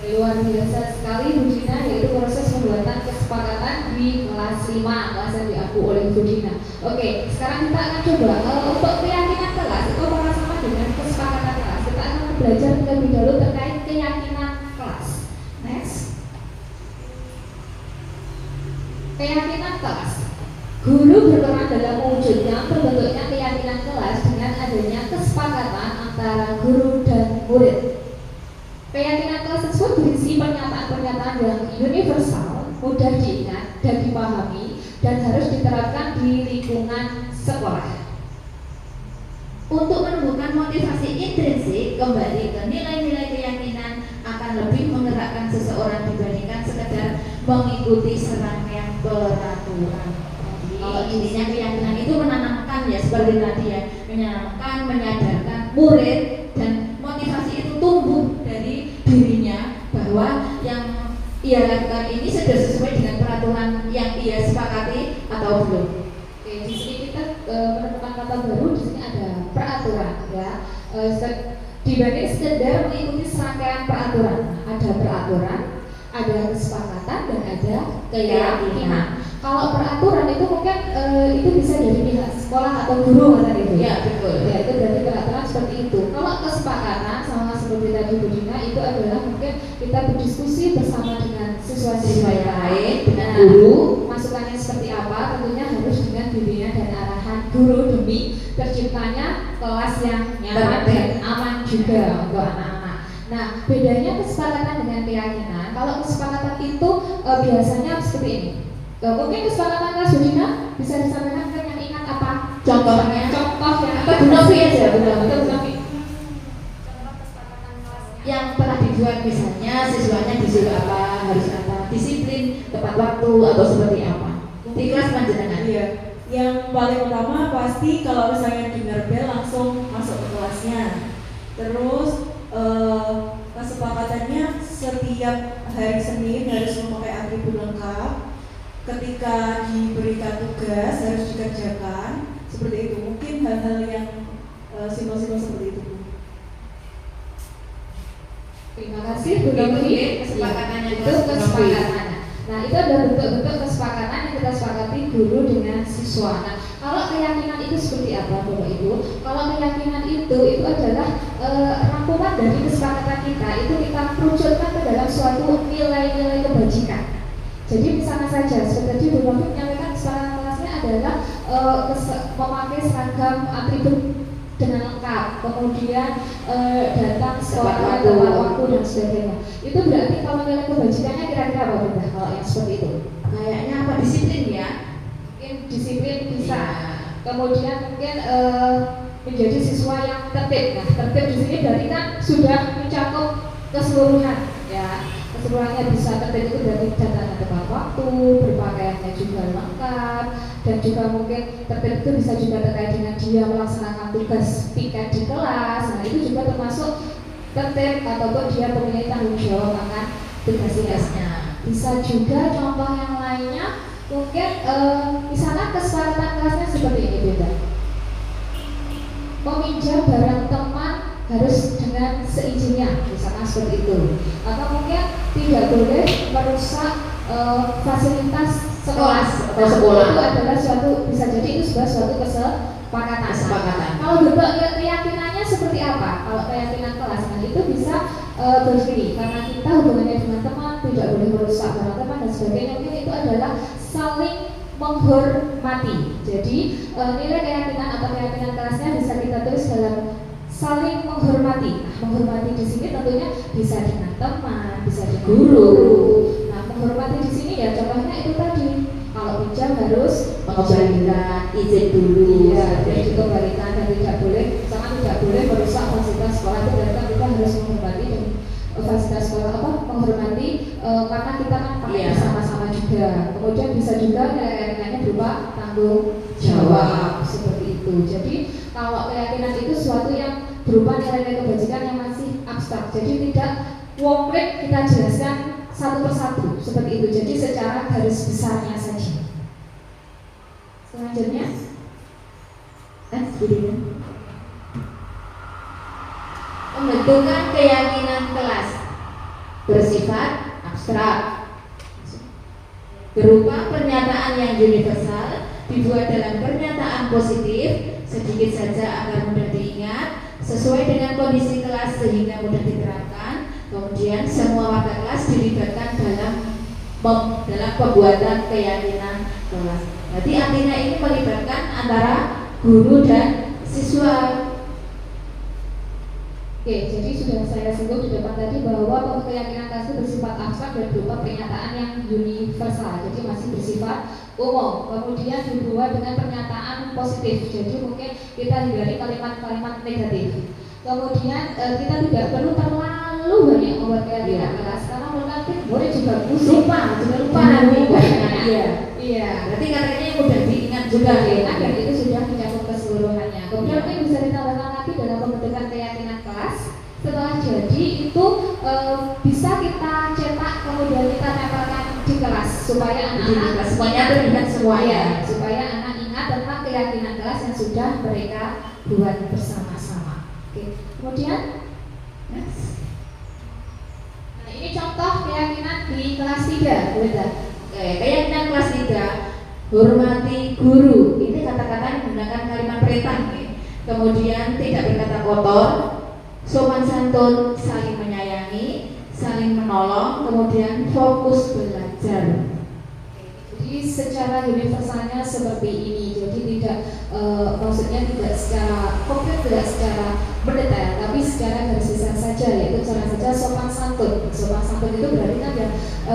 Luar biasa sekali Budina, yaitu proses pembuatan kesepakatan di kelas 5, kelas yang diaku oleh Budina. Oke, sekarang kita akan coba untuk keyakinan kelas itu apakah sama dengan kesepakatan kelas. Kita akan belajar terlebih dahulu terkait keyakinan kelas. Next. Keyakinan kelas. Guru berperan dalam mewujudkan terbentuknya keyakinan kelas dengan adanya kesepakatan antara guru dan murid. Keyakinan kelas tersebut berisi pernyataan-pernyataan yang universal, mudah diingat dan dipahami, dan harus diterapkan di lingkungan sekolah. Untuk menumbuhkan motivasi intrinsik kembali ke nilai-nilai keyakinan akan lebih menggerakkan seseorang dibandingkan sekedar mengikuti serangkaian peraturan. Intinya keyakinan itu menanamkan ya seperti tadi ya, menanamkan, menyadarkan murid, dan motivasi itu tumbuh dari dirinya bahwa yang ia lakukan ini sudah sesuai dengan peraturan yang ia sepakati atau belum. Oke, di sini kita menemukan kata baru. Di sini ada peraturan ya. Dibanding sekedar mengikuti serangkaian peraturan, ada peraturan, ada kesepakatan, dan ada keyakinan. Kalau peraturan itu mungkin itu bisa dari pihak sekolah atau guru kan itu. Ya, betul. Ya, itu berarti peraturan seperti itu. Kalau kesepakatan sama seperti tadi Bu Dina, itu adalah mungkin kita berdiskusi bersama dengan siswa-siswa yang lain, dengan guru, masukannya seperti apa, tentunya harus dengan bimbingan dan arahan guru demi terciptanya kelas yang nyaman dan aman juga untuk anak-anak. Nah, bedanya kesepakatan dengan keyakinan. Kalau kesepakatan itu biasanya seperti ini. Mungkin kesepakatan kelas Bu Dina bisa disampaikan kan yang ingat apa? Contohnya? Contohnya Apa Bu Novi aja, Bu Novi. Contoh kesepakatan kelasnya. Yang telah dibuat misalnya siswanya disuruh apa, harus apa, disiplin, tepat waktu atau seperti apa di kelas panjenengan. Iya. Yang paling utama pasti kalau misalnya dengar bel langsung masuk ke kelasnya. Terus kesepakatannya setiap hari Senin harus memakai atribut lengkap. Ketika diberikan tugas harus dikerjakan, seperti itu. Mungkin hal-hal yang simpel-simpel seperti itu. Terima kasih Bu Novi. Kesepakatannya Itu kesepakatannya. Nah, itu adalah bentuk-bentuk kesepakatan yang kita sepakati guru dengan siswa. Nah, kalau keyakinan itu seperti apa Bapak Ibu? Kalau keyakinan itu adalah rangkuman dari kesepakatan kita. Itu kita kerucutkan ke dalam suatu nilai-nilai kebajikan. Jadi misalnya saja seperti Bu Novi menyampaikan kesepakatan kelasnya adalah memakai seragam atribut dengan lengkap, kemudian datang sekolah tepat waktu dan sebagainya. Itu berarti kalau nilai kebajikannya kira-kira apa Bunda? Kalau yang seperti itu? Kayaknya apa, disiplin ya? Mungkin disiplin bisa. Ya. Kemudian mungkin menjadi siswa yang tertib. Nah, tertib di sini berarti kan sudah mencakup keseluruhan ya. Keseluruhannya bisa tertib itu berarti datangnya tepat waktu, berpakaiannya juga lengkap, dan juga mungkin tertib itu bisa juga terkait dengan dia melaksanakan tugas piket di kelas. Nah, itu juga termasuk tertib ataupun dia mempunyai tanggung jawab akan tugas-tugasnya. Bisa juga contoh yang lainnya mungkin misalnya kesepakatan kelasnya seperti ini beda. Meminjam barang teman harus dengan seizinnya, misalnya seperti itu. Atau mungkin tidak boleh merusak fasilitas sekolah atau sekolah. Itu adalah suatu, bisa jadi itu sebuah suatu kesepakatan. Kalau bentuk keyakinannya seperti apa? Kalau keyakinan kelas, nah itu bisa begini, karena kita hubungannya dengan teman tidak boleh merusak barang teman dan sebagainya. Mungkin itu adalah saling menghormati. Jadi nilai keyakinan atau keyakinan kelasnya bisa kita tulis dalam saling menghormati. Nah, menghormati di sini tentunya bisa dengan teman, bisa dengan guru. Nah, menghormati di sini ya contohnya itu tadi. Kalau pinjam harus Mengembalikan izin dulu. iya, dan dikembalikan dan tidak boleh, sangat tidak boleh merusak fasilitas sekolah. Itu berarti kan kita harus menghormati dan fasilitas sekolah apa? Menghormati karena kita kan pakai bersama-sama juga. Kemudian bisa juga nilai-nilainya berupa tanggung jawab seperti itu. Jadi kalau keyakinan itu sesuatu yang berupa nilai-nilai kebajikan yang masih abstrak. Jadi tidak konkret kita jelaskan satu persatu seperti itu. Jadi secara garis besarnya saja. Selanjutnya, pembentukan keyakinan kelas bersifat abstrak berupa pernyataan yang universal, dibuat dalam pernyataan positif, sedikit saja agar mudah diingat, sesuai dengan kondisi kelas sehingga mudah diterapkan. Kemudian semua warga kelas dilibatkan dalam pembuatan keyakinan kelas. Jadi artinya ini melibatkan antara guru dan siswa. Oke, jadi sudah saya singgung di depan tadi bahwa keyakinan kelas itu bersifat abstrak dan berupa pernyataan yang universal, jadi masih bersifat umum. Kemudian dibuat dengan pernyataan positif, jadi mungkin kita hindari kalimat-kalimat negatif. Kemudian kita tidak perlu terlalu banyak membuat keyakinan kelas, karena mungkin boleh juga Lupa nanti. Iya. Berarti katanya mudah diingat juga ya. Dan itu sudah mencakup keseluruhannya. Kemudian mungkin bisa ditambahkan lagi dalam pembentukan keyakinan kelas. Setelah jadi itu bisa kita cetak kemudian kita tempelkan di kelas supaya anak-anak semuanya terlihat semuanya. Supaya anak ingat tentang keyakinan kelas yang sudah mereka buat bersama-sama. Oke. Kemudian ini contoh keyakinan di kelas 3, boleh. Keyakinan kelas 3, hormati guru. Ini kata-kata menggunakan kalimat perintah. Kemudian tidak berkata kotor, sopan santun, saling menyayangi, saling menolong, kemudian fokus belajar. Jadi secara universalnya seperti ini. Jadi tidak maksudnya tidak secara konkret, tidak secara mendetail, tapi secara garis besar saja, yaitu cara saja sopan santun. Sopan santun itu berarti kan ya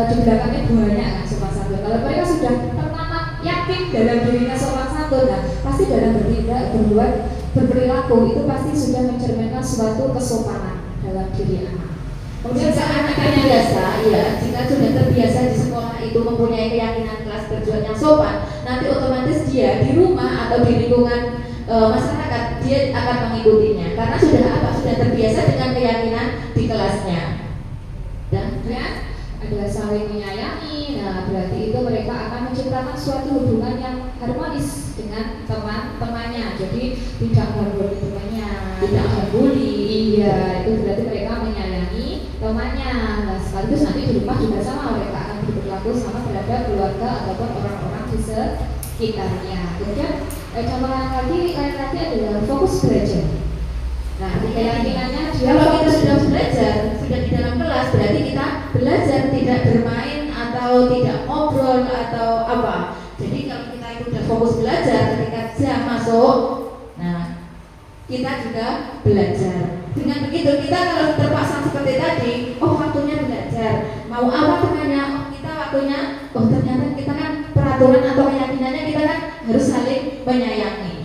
di belakangnya banyak kan sopan santun. Kalau mereka sudah tertanam yakin dalam dirinya sopan santun, nah pasti dalam bertindak, berbuat, berperilaku itu pasti sudah mencerminkan suatu kesopanan dalam diri anak. Kemudian anak terbiasa, ya, jika sudah terbiasa di sekolah itu mempunyai keyakinan kelas berjuang yang sopan, nanti otomatis dia di rumah atau di lingkungan masyarakat dia akan mengikutinya karena sudah apa? Sudah terbiasa dengan keyakinan di kelasnya. Dan ada saling menyayangi. Nah, berarti itu mereka akan menciptakan suatu hubungan yang harmonis dengan teman-temannya. Jadi tidak mengganggu temannya, tidak membuli. Iya, itu berarti mereka menyayangi temannya. Nah, sekaligus nanti di rumah juga sama, mereka akan berlaku sama terhadap keluarga ataupun orang-orang di sekitarnya. Kemudian contoh lain lagi adalah fokus belajar. Nah, keyakinannya kalau kita sudah belajar, sudah di dalam kelas, berarti kita belajar, tidak bermain atau tidak ngobrol atau apa. Jadi kalau kita itu sudah fokus belajar, ketika jam masuk, nah kita juga belajar. Dengan begitu kita kalau terpaksa seperti tadi, oh waktunya belajar, mau apa dengannya, oh kita waktunya, oh ternyata kita kan peraturan atau keyakinannya kita kan harus saling menyayangi.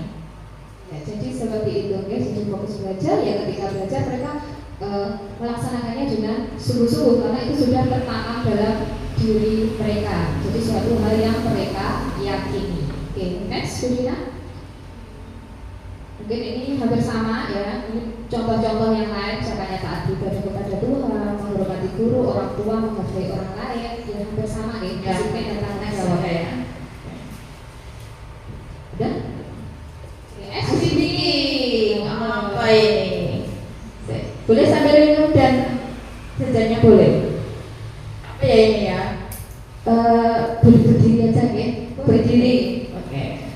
Jadi seperti itu, guys. Jadi fokus belajar, ya ketika belajar mereka melaksanakannya dengan sungguh-sungguh karena itu sudah tertanam dalam diri mereka. Jadi suatu hal yang mereka yakini. Oke, next, Budina. Mungkin ini hampir sama ya. Ini contoh-contoh yang lain, misalnya taat ibadah kepada Tuhan, menghormati guru, orang tua, menghargai orang lain, ya hampir sama nih. Prinsipnya dan tanggung jawab ya. Udah? Speaking apa ini? Boleh sambil minum dan jajannya boleh. Apa ya ini ya? Berdiri aja ya. Berdiri. Oke.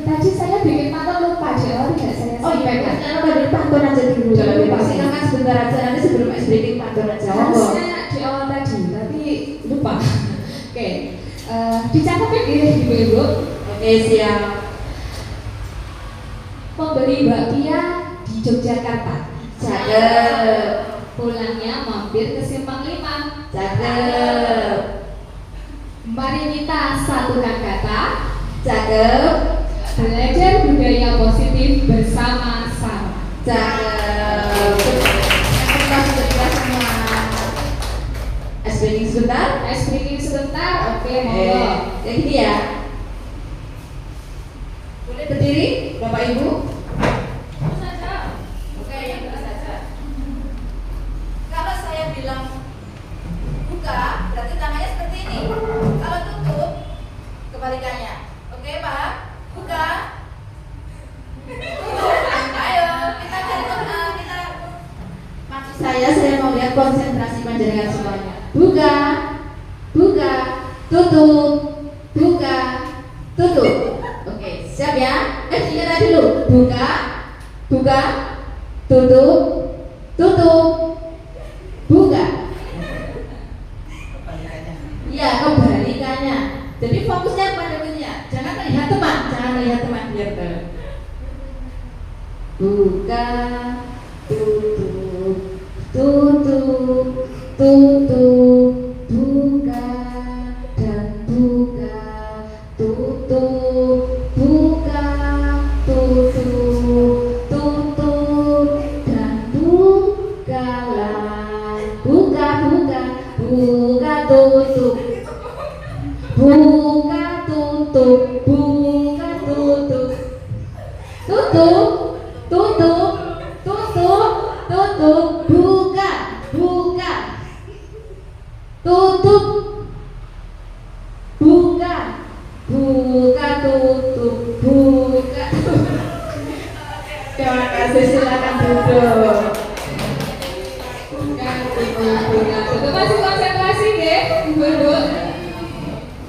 Tadi saya bikin pantun lupa aja, tidak saya. Oh iya, karena pada pantun aja dulu. Jangan lupa silakan sebentar aja nanti sebelum speaking pantun aja. Harusnya di awal tadi, tapi lupa. Oke. Dicatat ya Ibu. Oke, siap. Pembeli bakpia di Yogyakarta. Cakep. Pulangnya mampir ke Simpang 5. Cakep. Mari kita satukan kata. Cakep. Belajar budaya positif bersama-sama. Cakep. Kita semua. Speaking sebentar. Speaking sebentar. Oke, monggo. Kayak gini ya. Boleh berdiri, Bapak Ibu? Oke, yang benar saja. Kalau saya bilang buka, berarti tangannya seperti ini. Kalau tutup, kebalikannya. Oke, Pak? Buka. Ayo, kita maksud saya mau lihat konsentrasi panjenengan semuanya. Buka, buka, tutup, buka, tutup. buka, tutup, tutup, buka. Iya, kebalikannya. Jadi fokusnya pada dunia. Jangan melihat teman, biar buka, tutup, tutup, tutup, buka dan buka, tutup, buka, tutup, tutup dan buka lagi. Buka, buka, buka, tutup, buka, tutup, buka, tutup, tutup, tutup, tutup, tutup, buka, buka, tutup, buka, buka, tutup, buka. Terima kasih, silakan duduk. Buka, tutup, buka, tutup. Masih konsentrasi deh, Ibu.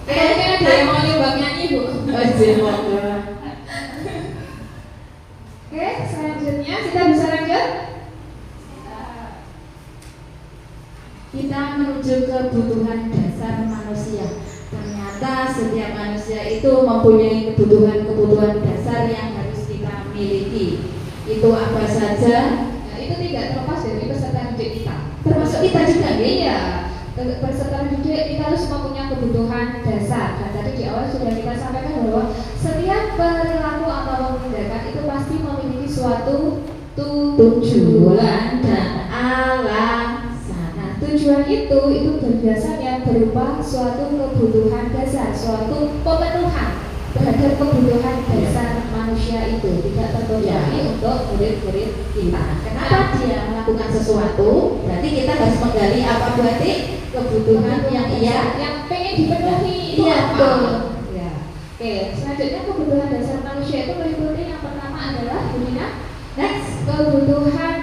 Kayaknya ada yang mau nyoba nyanyi, Bu. Oke, selanjutnya kita bisa lanjut. Kita menuju kebutuhan dasar manusia. Ternyata setiap manusia itu mempunyai kebutuhan dasar yang harus kita miliki. Itu apa saja? Nah, itu tidak terlepas dari peserta didik kita. Termasuk kita juga, Iya. Peserta didik kita harus mempunyai kebutuhan dasar. Dan tadi di awal sudah kita sampaikan bahwa setiap perilaku atau tindakan itu pasti memiliki suatu tujuan dan alasan. Nah, tujuan itu biasanya berupa suatu kebutuhan dasar, suatu pemenuhan terhadap kebutuhan dasar manusia itu tidak terpenuhi untuk murid-murid kita. Kenapa dia melakukan sesuatu? Berarti kita harus menggali apa berarti kebutuhan yang pengen dipenuhi. Iya, betul. Ya. Oke, selanjutnya kebutuhan dasar manusia itu meliputi yang pertama adalah Budina, next kebutuhan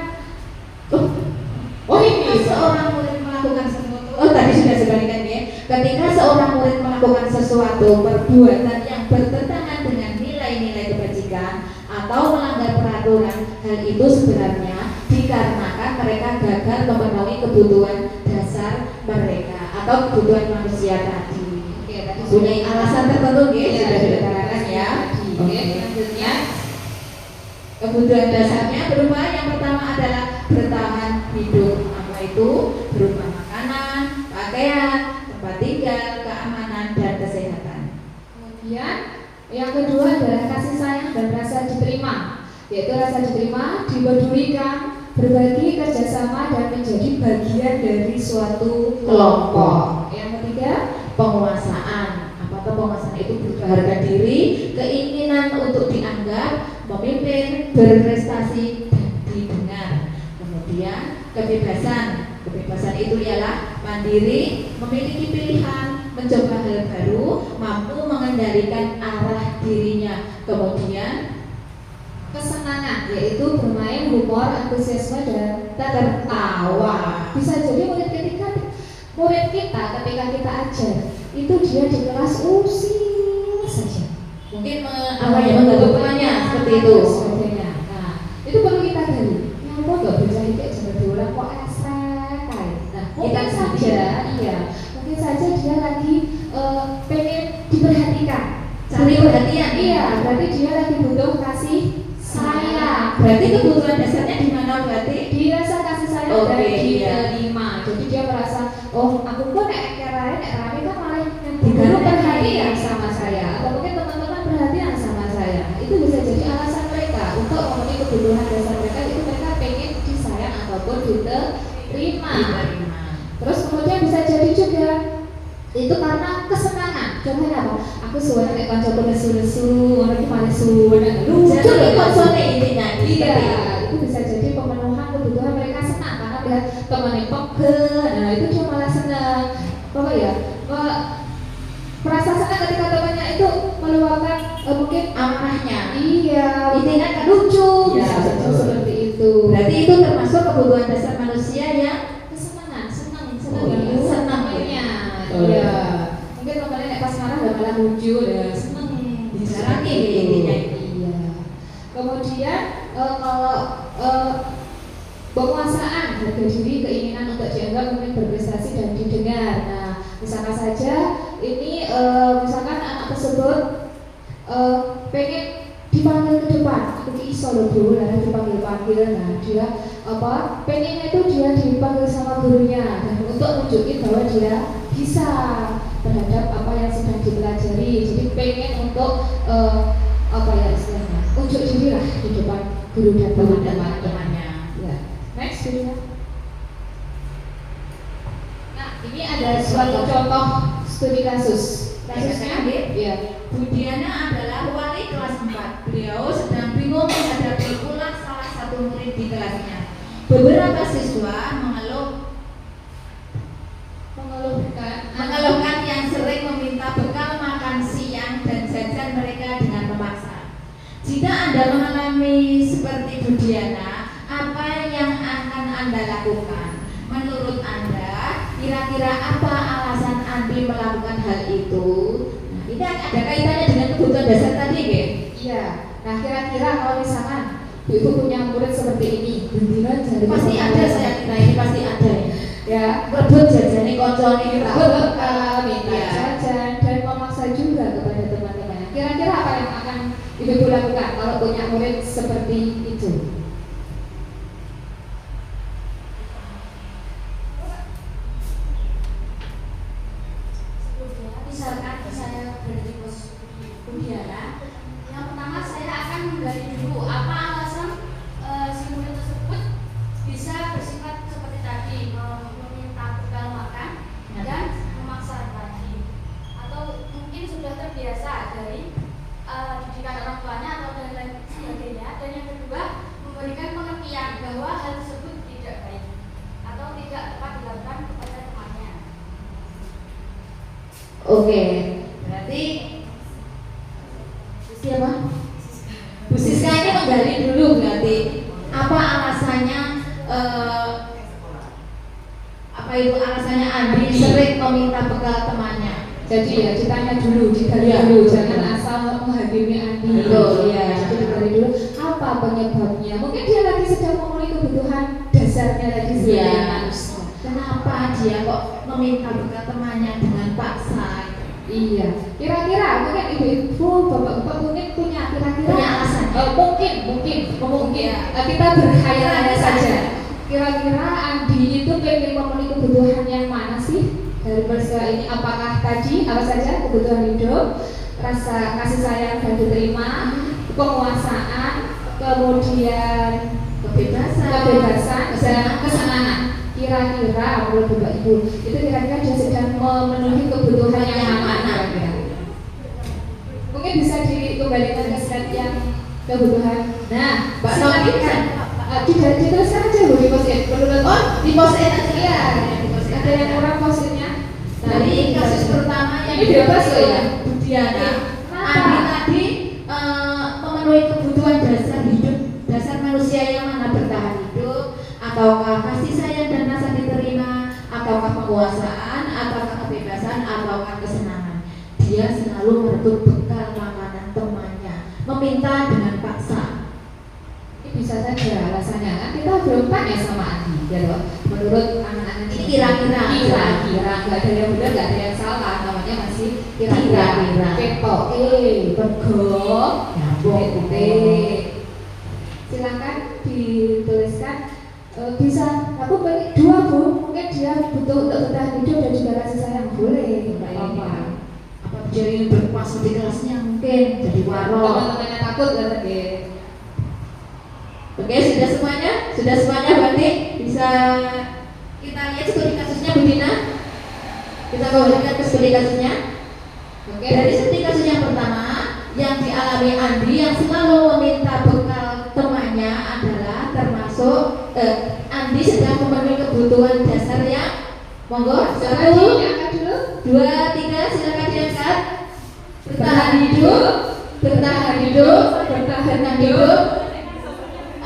ini seorang murid melakukan sesuatu. Oh, tadi sudah sebalikan ya. Ketika seorang murid melakukan sesuatu perbuatan yang bertentangan dengan nilai-nilai kebajikan atau melanggar peraturan, hal itu sebenarnya dikarenakan mereka gagal memenuhi kebutuhan dasar mereka atau kebutuhan manusia tadi. Oke, tadi Punya alasan tertentu ya, sudah dikatakan ya. Oke, selanjutnya kebutuhan dasarnya berupa yang pertama adalah bertahan hidup. Apa itu? Berupa makanan, pakaian, tempat tinggal, keamanan, dan kesehatan. Kemudian yang kedua adalah kasih sayang dan rasa diterima, yaitu rasa diterima, dipedulikan, berbagi, kerjasama, dan menjadi bagian dari suatu kelompok. Yang ketiga, Penguasaan. Apakah penguasaan itu berupa harga diri, keinginan untuk dianggap, memimpin, berprestasi, dan didengar. Kemudian kebebasan. Kebebasan itu ialah mandiri, memiliki pilihan, mencoba hal baru, mampu mengendalikan arah dirinya. Kemudian kesenangan, yaitu bermain, humor, antusiasme, dan tertawa. Bisa jadi murid kita ketika kita ajar itu dia di kelas usil saja, mungkin menentukannya seperti itu. Sebagainya. Nah, itu perlu kita gali. Yang kok gak bisa kayak jangan diulang kok esek kayak. Nah, mungkin saja, mungkin saja dia lagi pengen diperhatikan, Cari perhatian. Iya, berarti dia lagi butuh kasih sayang. Berarti kebutuhan dasarnya di mana berarti? Dirasa kasih sayang Oke, dan iya. diterima. Jadi dia merasa, oh aku kok nek rame kan malah yang Digarap guru perhatian sama saya, atau mungkin teman-teman perhatian sama saya. Itu bisa jadi alasan mereka untuk memenuhi kebutuhan dasar mereka, itu mereka pengen disayang ataupun diterima. Terus kemudian bisa jadi juga itu karena kesenangan. Contohnya apa? Aku suara kayak kancaku lesu-lesu, orang itu malah suara lucu. Jadi konsone intinya. Iya, itu bisa jadi pemenuhan kebutuhan mereka senang karena lihat temannya pegel. Nah itu dia malah senang. Apa ya? Merasa senang ketika temannya itu meluapkan mungkin Amanahnya. iya, Intinya kan lucu. ya, betul. seperti itu. Berarti itu termasuk kebutuhan dasar manusia yang Kesenangan, senang Oh, iya. senang Senang, temannya. Iya. Mungkin temannya nek pas marah udah malah lucu ya, senang. dijaraki intinya. Iya. Kemudian kalau Penguasaan harga diri, keinginan untuk dianggap mungkin berprestasi dan didengar. Nah, misalkan saja ini misalkan anak tersebut pengen dipanggil ke depan, itu iso loh Bu, dipanggil. Nah, dia pengennya itu dia dipanggil sama gurunya dan untuk nunjukin bahwa dia bisa terhadap apa yang sedang dipelajari. Jadi pengen untuk istilahnya unjuk diri lah di depan guru dan teman-temannya. Ya. Next gurunya. Nah, ini ada suatu contoh studi kasus. Kasusnya, ya. Budiana adalah wali kelas 4. Beliau sedang bingung menghadapi ulah salah satu murid di kelasnya. Beberapa siswa mengeluhkan yang sering meminta bekal makan siang dan jajan mereka dengan memaksa. Jika Anda mengalami seperti Budiana, apa yang akan Anda lakukan? Menurut Anda, kira-kira apa alasan Andi melakukan hal itu? Nah, ini ada kaitannya dengan kebutuhan dasar tadi, kan? Iya. Nah, kira-kira kalau misalkan Ibu punya murid seperti ini, pasti ada, saya kira ini pasti ada ya. Rebut jajannya koncone kita, minta jajan dan memaksa juga kepada teman-temannya. Kira-kira apa yang akan Ibu lakukan kalau punya murid seperti itu? Misalkan saya berada di pos Budiana, yang pertama saya akan menggali dulu apa alasan si murid tersebut bisa bersifat seperti tadi, meminta bekal makan dan memaksa tadi, atau mungkin sudah terbiasa dari didikan orang tuanya atau dan lain sebagainya. Dan yang kedua, memberikan pengertian bahwa hal tersebut tidak baik atau tidak tepat dilakukan kepada temannya. Oke, berarti siapa? Bu Siska ini menggali dulu berarti apa alasannya alasannya Andi sering meminta bekal temannya. Jadi ya ditanya dulu, digali dulu, jangan asal menghakimi Andi. Ya. Jadi digali dulu apa penyebabnya. Mungkin dia lagi sedang memenuhi kebutuhan dasarnya tadi sebagai manusia. Kenapa dia kok meminta bekal temannya dengan paksa? Iya. Kira-kira mungkin ibu-ibu, bapak-bapak mungkin punya alasan. Mungkin. Kita berkhayal saja. Kira-kira Andi itu pengen memenuhi kebutuhan yang mana sih? Dari peristiwa ini, apakah tadi apa saja kebutuhan hidup, rasa kasih sayang dan diterima, penguasaan, kemudian kebebasan dan kesenangan. Kira-kira menurut Bapak Ibu itu kira-kira dia sedang memenuhi kebutuhan yang mana? Mungkin bisa dikembalikan ke slide yang kebutuhan. Nah, Mbak Noni kan dituliskan aja Bu di post-it. Di post-it aja Iya, ada yang kurang post-itnya. Dari kasus pertama yang ini bebas loh ya, Budiana. Andi tadi memenuhi kebutuhan dasar hidup, dasar manusia yang mana? Bertahan hidup, ataukah kasih sayang dan rasa diterima, ataukah penguasaan, ataukah kebebasan, ataukah kesenangan. Dia selalu merebut bekal makanan temannya, meminta dengan paksa. Bisa saja alasannya kan kita belum tanya sama Andi ya loh. Menurut anak-anak ini kira-kira nggak ada yang benar, nggak ada yang salah, namanya masih kira-kira. Keto bergo silakan dituliskan. Bisa aku beri 2 Bu, mungkin dia butuh untuk bertahan hidup dan juga kasih sayang, boleh nggak apa-apa. Apa jadi berkuasa di kelasnya, mungkin jadi warok, teman-temannya takut katanya. Oke, sudah semuanya berarti bisa kita lihat studi kasusnya Budina. Kita kembalikan ke studi kasusnya. Oke, dari studi kasus yang pertama yang dialami Andi yang selalu meminta bekal temannya adalah termasuk Andi sedang memenuhi kebutuhan dasar yang monggo 1, 2, 3 silakan diangkat. Bertahan hidup.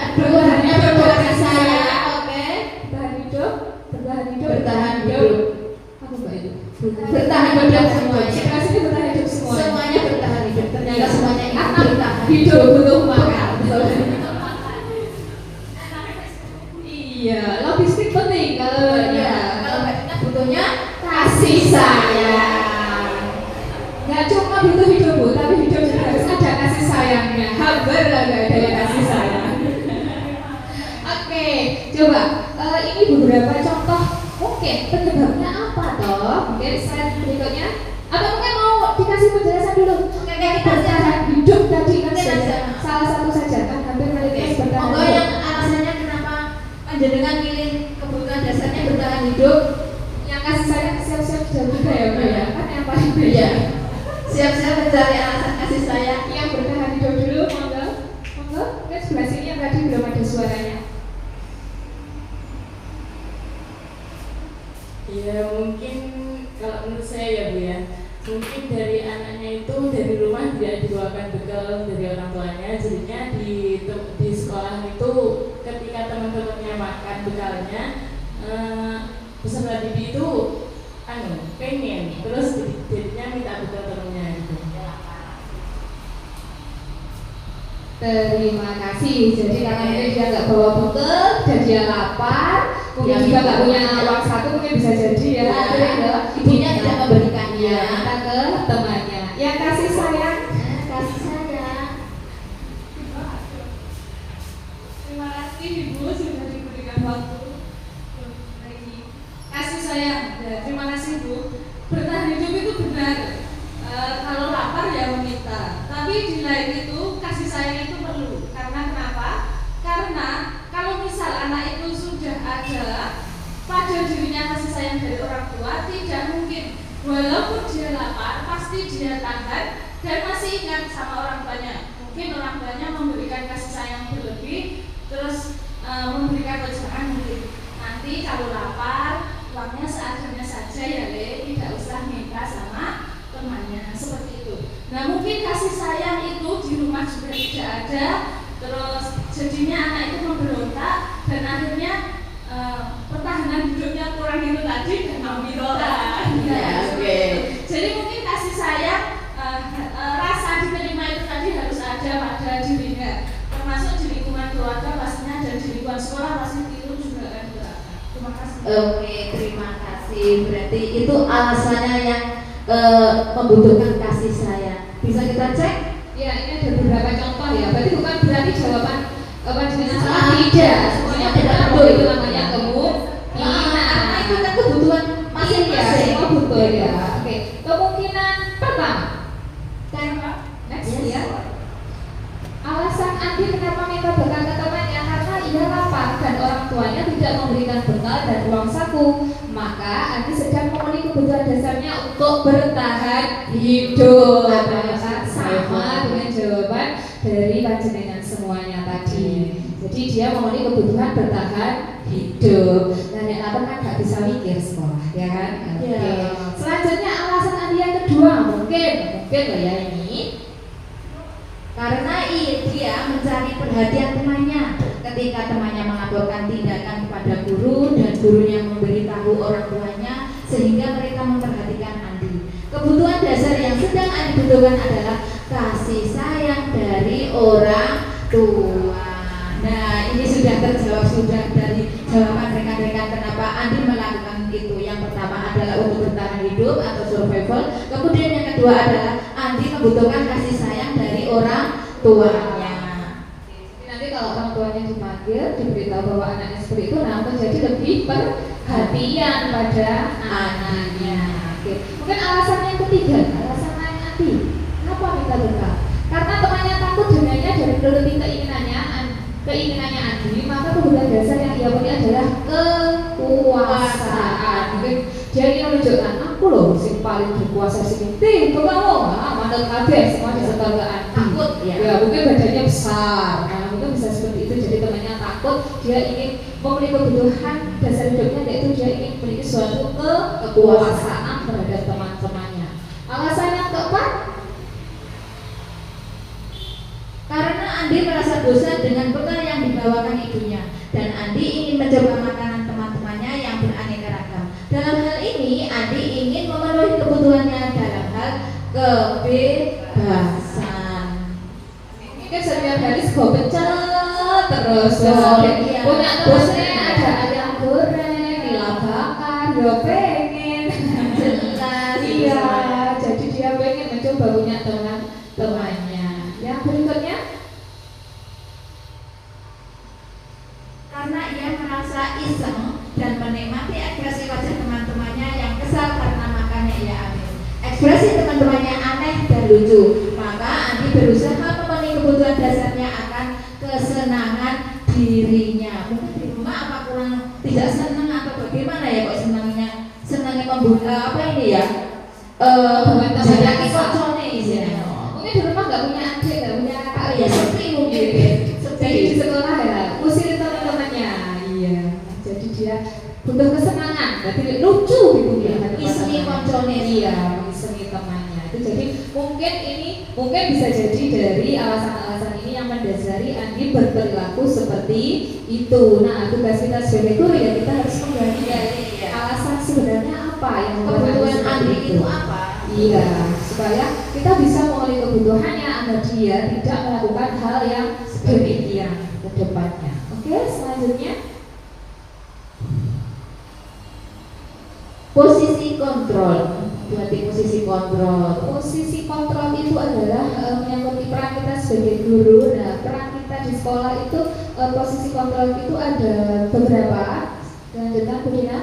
Aduh, hanya berdoa saya, oke. Bertahan hidup. Apa Mbak itu? Bertahan hidup semuanya. Kasih bertahan hidup semuanya. Semuanya bertahan hidup. Ternyata semuanya ingin bertahan hidup butuh makan. Iya, logistik penting kalau Kalau Mbak Dina butuhnya kasih sayang. Nggak cuma butuh hidup Bu, tapi hidup juga harus ada kasih sayangnya. Hampir nggak ada yang kasih sayang. Oke, coba ini beberapa contoh mungkin penyebabnya apa toh? Mungkin slide berikutnya. Atau mungkin mau dikasih penjelasan dulu? Bertahan hidup tadi kan salah satu saja kan hampir mayoritas bertahan monggo hidup. yang alasannya kenapa panjenengan milih kebutuhan dasarnya bertahan hidup. Yang kasih sayang siap-siap jauh juga ya Bu ya, kan yang paling beda. Iya. Siap-siap mencari alasan kasih sayang. Yang bertahan hidup dulu, monggo. Monggo, kan sebelah sini yang tadi belum ada suaranya. Ya mungkin kalau menurut saya ya Bu ya, mungkin dari anaknya itu dari rumah tidak dibawakan bekal dari orang tuanya, jadinya di sekolah itu ketika teman-temannya makan bekalnya, peserta didik itu pengen terus jadinya minta bekal temennya gitu. Terima kasih. Jadi karena mungkin dia nggak bawa bekal dan dia lapar, mungkin juga nggak punya uang saku, mungkin bisa jadi ya. Ibunya tidak memberikannya. Minta ke temannya. Yang kasih sayang, Kasih sayang. Terima kasih Ibu sudah diberikan waktu lagi. Kasih sayang, ya, terima kasih Bu. Bertahan hidup itu benar. Kalau lapar ya meminta. Tapi di lain itu kasih sayang itu perlu. Karena kenapa? Karena kalau misal anak itu sudah ada pada dirinya kasih sayang dari orang tua, tidak mungkin walaupun dia lapar pasti dia tahan dan masih ingat sama orang tuanya. Mungkin orang tuanya memberikan kasih sayang berlebih, terus memberikan wejangan mungkin nanti kalau lapar uangnya seadanya saja ya Le, tidak usah minta sama temannya, seperti itu. Nah mungkin kasih sayang itu di rumah juga tidak ada, terus jadinya anak itu memberontak dan akhirnya pertahanan hidupnya kurang itu tadi dan mau minta. Ya, oke. Jadi mungkin kasih sayang rasa diterima itu tadi harus ada pada dirinya, termasuk di lingkungan keluarga pastinya dan di lingkungan sekolah pasti itu juga kan berada. Terima kasih. Oke, terima kasih. Berarti itu alasannya yang membutuhkan kasih sayang. Bisa kita cek? ya ini ada beberapa contoh ya. Berarti bukan berarti jawaban dengan salah Ah, tidak. Semuanya tidak benar. betul. Itu namanya kemungkinan. Karena itu kan kebutuhan Iya, masing-masing. semua betul ya. Oke, kemungkinan pertama. Next Yes. ya. Alasan Andi kenapa minta bekal ke temannya karena ia lapar dan orang tuanya tidak memberikan bekal dan uang saku. Maka Andi sedang memenuhi kebutuhan dasarnya untuk bertahan hidup. Maka sama dengan jawaban dari panjenengan semuanya tadi. Jadi dia memenuhi kebutuhan bertahan hidup. Dan yang lapar kan nggak bisa mikir sekolah, ya kan? Oke. Ya. Selanjutnya alasan Andi yang kedua mungkin loh ya ini. Karena dia mencari perhatian temannya. Ketika temannya melaporkan tindakan kepada guru dan gurunya memberitahu orang tuanya, sehingga mereka memperhatikan Andi. Kebutuhan dasar yang sedang Andi butuhkan adalah kasih sayang dari orang tua. Nah, ini sudah terjawab sudah dari jawaban rekan-rekan kenapa Andi melakukan itu. Yang pertama adalah untuk bertahan hidup atau survival. Kemudian yang kedua adalah Andi membutuhkan kasih sayang dari orang tuanya. Nanti kalau orang tuanya dipanggil, diberitahu bahwa anaknya seperti itu, nah jadi lebih perhatian pada anaknya. Oke. Mungkin alasan yang ketiga, alasan lain Andi, kenapa minta bekal? Karena temannya takut dengannya dari menuruti keinginannya Andi, maka kebutuhan dasar yang ia punya adalah kekuasaan. Mungkin dia ingin menunjukkan aku loh si paling berkuasa sini. Tim, kamu, mandat kabeh semua disetor ke Andi. Takut ya. Ya mungkin badannya besar, nah mungkin bisa seperti itu. Jadi temannya takut, dia ingin memenuhi kebutuhan dasar hidupnya, yaitu dia ingin memiliki suatu kekuasaan terhadap teman-temannya. Alasan yang keempat, Karena Andi merasa bosan dengan bekal yang dibawakan ibunya, dan Andi ingin mencoba makanan teman-temannya yang beraneka ragam. Dalam hal ini, Andi ingin memenuhi kebutuhannya dalam hal kebebasan. mungkin setiap hari sebuah pecel terus. Oh, Punya iya. temannya ada iseng dan menikmati ekspresi wajah teman-temannya yang kesal karena makannya ia ambil. Ekspresi teman-temannya aneh dan lucu, maka Andi berusaha memenuhi kebutuhan dasarnya akan kesenangan dirinya. Mungkin di rumah apa kurang tidak senang atau bagaimana ya kok senangnya membuat apa ini ya? Jadi kocone istilahnya. Mungkin di rumah nggak punya adik, nggak punya kakak Ya sepi mungkin ya. Jadi di sekolah ya usir teman-temannya. Iya. Jadi dia butuh kesenangan, berarti lucu gitu ya. Isengi koncone. Iya, isengi temannya. Itu jadi mungkin bisa jadi dari alasan-alasan ini yang mendasari Andi berperilaku seperti itu. Nah, tugas kita sebagai guru ya kita harus menggali alasan sebenarnya apa yang Kebutuhan Andi itu apa? Iya, supaya kita bisa memenuhi kebutuhannya agar dia tidak melakukan hal yang demikian ke depannya. Oke, selanjutnya posisi kontrol. Berarti posisi kontrol. posisi kontrol itu adalah menyangkut peran kita sebagai guru. Nah, peran kita di sekolah itu posisi kontrol itu ada beberapa. Lanjutkan Bu Dina,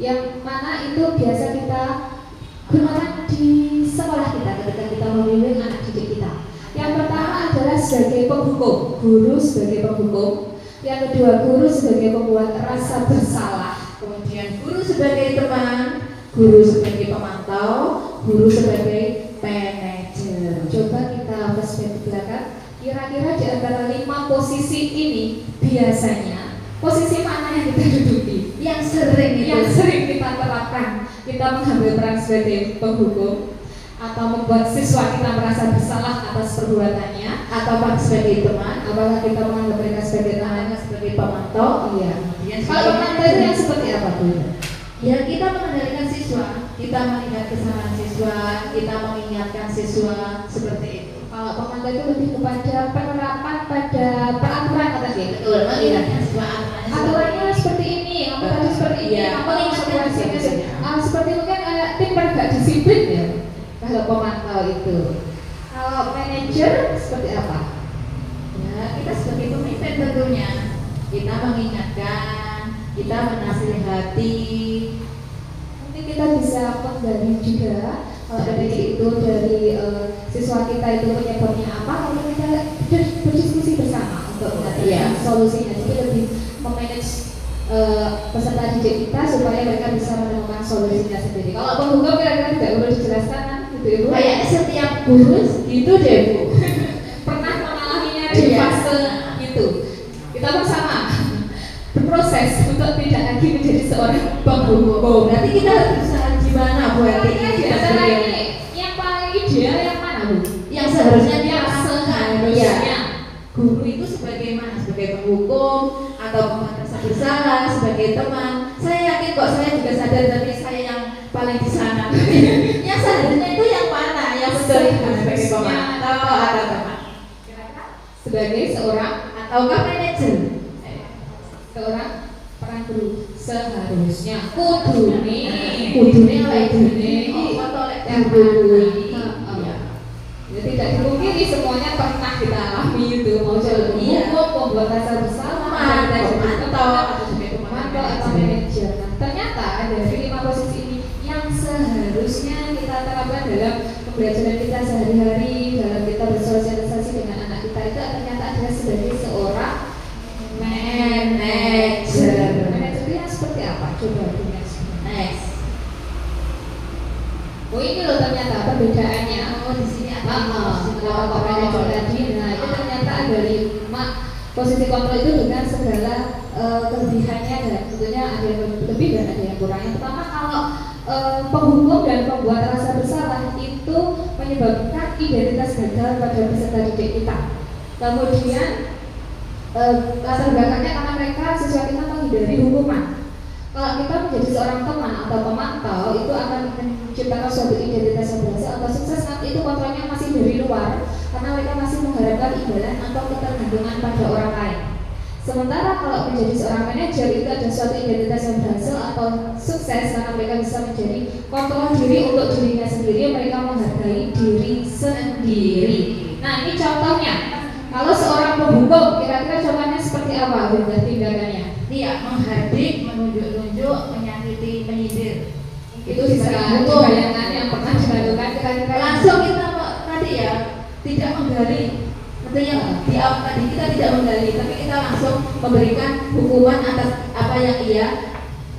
yang mana itu biasa kita gunakan di sekolah kita ketika kita membimbing anak didik kita. Yang pertama adalah sebagai penghukum, guru sebagai penghukum. Yang kedua, guru sebagai pembuat rasa bersalah. Kemudian guru sebagai teman, guru sebagai pemantau, guru sebagai manajer. Coba kita flashback ke belakang. Kira-kira di antara 5 posisi ini biasanya posisi mana yang kita duduki? Yang sering kita terapkan. Kita mengambil peran sebagai penghukum atau membuat siswa kita merasa bersalah atas perbuatannya, atau sebagai teman, apakah kita menganggap mereka sebagai teman, sebagai pemantau. iya. Kemudian Kalau pemantau itu yang seperti apa Bu? ya kita mengendalikan siswa, kita melihat kesalahan siswa, kita mengingatkan siswa seperti itu. Kalau pemantau itu lebih kepada penerapan pada peraturan kata dia. Betul, mengingatkan siswa Aturannya seperti ini, kamu tadi seperti ini, Iya, kamu mengingatkan seperti mungkin kayak tim penegak disiplin ya. Kalau pemantau itu, kalau manajer seperti apa? Ya, kita sebagai pemimpin tentunya kita mengingatkan, kita menasihati. Mungkin kita bisa menggali juga kalau dari itu dari siswa kita itu penyebabnya apa, lalu kita berdiskusi bersama untuk mencari solusinya. Jadi lebih memanage peserta didik kita supaya mereka bisa menemukan solusinya sendiri. Kalau penghukum kira-kira tidak perlu dijelaskan kan, gitu ya Bu? Kayak setiap guru gitu deh Bu. Pernah mengalaminya di fase itu. Kita bersama berproses untuk tidak lagi menjadi seorang penghukum. Berarti kita harus berusaha gimana buat Di antara ini yang paling ideal yang mana Bu? yang seharusnya dia Yang lakukan. seharusnya. Guru itu sebagai mana? Sebagai penghukum atau pembuat rasa bersalah, sebagai teman. Saya yakin kok, saya juga sadar, tapi saya yang paling di sana. Yang seharusnya itu yang mana? Yang betul sebagai pemantau atau teman? Sebagai seorang Ataukah manajer? seorang peran guru seharusnya kudune yang guru. Ya, tidak dipungkiri semuanya pernah kita alami itu, mau jadi hukum, membuat rasa bersalah, atau manajer. Nah, ternyata dari 5 posisi ini yang seharusnya kita terapkan dalam pembelajaran kita sehari-hari, dalam kita bersosialisasi dengan anak kita itu ternyata adalah sebagai seorang manajer. Manajer itu yang seperti apa? Coba Next. Oh ini loh ternyata perbedaannya. Oh di sini ada. Kalau manajer tadi, nah itu ternyata ada 5 posisi kontrol itu dengan segala kelebihannya dan tentunya ada yang lebih dan ada yang kurang. Yang pertama kalau penghukum dan pembuat rasa bersalah itu menyebabkan identitas gagal pada peserta didik kita. Kemudian latar belakangnya karena mereka siswa kita menghindari hukuman. Kalau kita menjadi seorang teman atau pemantau itu akan menciptakan suatu identitas yang berhasil atau sukses nanti itu kontrolnya masih dari luar karena mereka masih mengharapkan imbalan atau ketergantungan pada orang lain. Sementara kalau menjadi seorang manajer itu ada suatu identitas yang berhasil atau sukses karena mereka bisa menjadi kontrol diri untuk dirinya sendiri, mereka menghargai diri sendiri. Nah ini contohnya, kalau seorang penghukum kira-kira contohnya seperti apa tindakannya? Dia menghardik Itu bisa dibayangkan yang pernah dilakukan kira-kira langsung kita tadi ya tidak menggali. Maksudnya yang di awal tadi kita tidak menggali, tapi kita langsung memberikan hukuman atas apa yang ia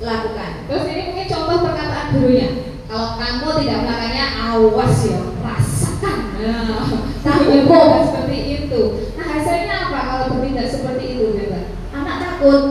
lakukan. Terus ini mungkin contoh perkataan gurunya. Kalau kamu tidak melakukannya, awas ya, rasakan. Nah, hukum seperti itu. Nah, hasilnya apa kalau bertindak seperti itu, Beba? Anak takut,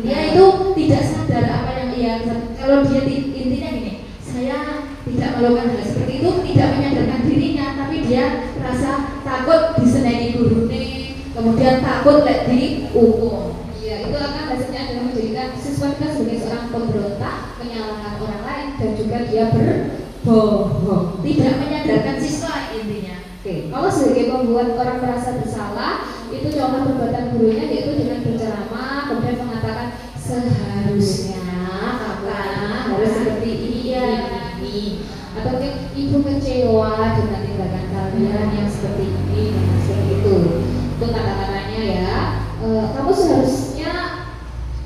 dia itu tidak sadar apa yang ia. Kalau dia intinya gini, saya tidak melakukan hal seperti itu, tidak menyadarkan dirinya, tapi dia rasa takut diseneni gurune, kemudian takut lek dihukum. Ya, itu akan hasilnya adalah menjadikan siswa kita sebagai seorang pemberontak, menyalahkan orang lain, dan juga dia berbohong. Tidak menyadarkan siswa intinya. Oke, kalau sebagai pembuat orang merasa bersalah, itu contoh perbuatan gurunya yaitu dengan berceramah, kemudian mengatakan seharusnya kakak harus seperti ini, atau mungkin ibu kecewa dengan tindakan kalian yang seperti ini dan seperti itu. Itu kata-katanya ya. Kamu seharusnya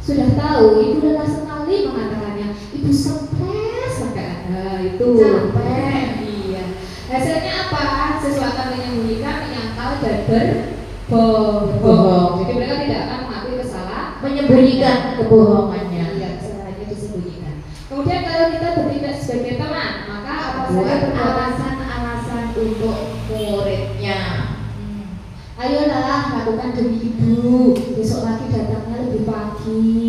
sudah tahu, ibu lelah sekali mengatakannya, ibu stres sampai ada itu Capek. iya. Hasilnya apa? Siswa akan menyembunyikan, menyangkal dan berbohong. Jadi mereka tidak akan mengakui kesalahan, Menyembunyikan kebohongannya. iya, kesalahannya disembunyikan. Kemudian kalau kita bertindak sebagai teman, maka apa saja Buat perbuatan alasan-alasan untuk muridnya. ayolah lakukan demi ibu, besok lagi datangnya lebih pagi.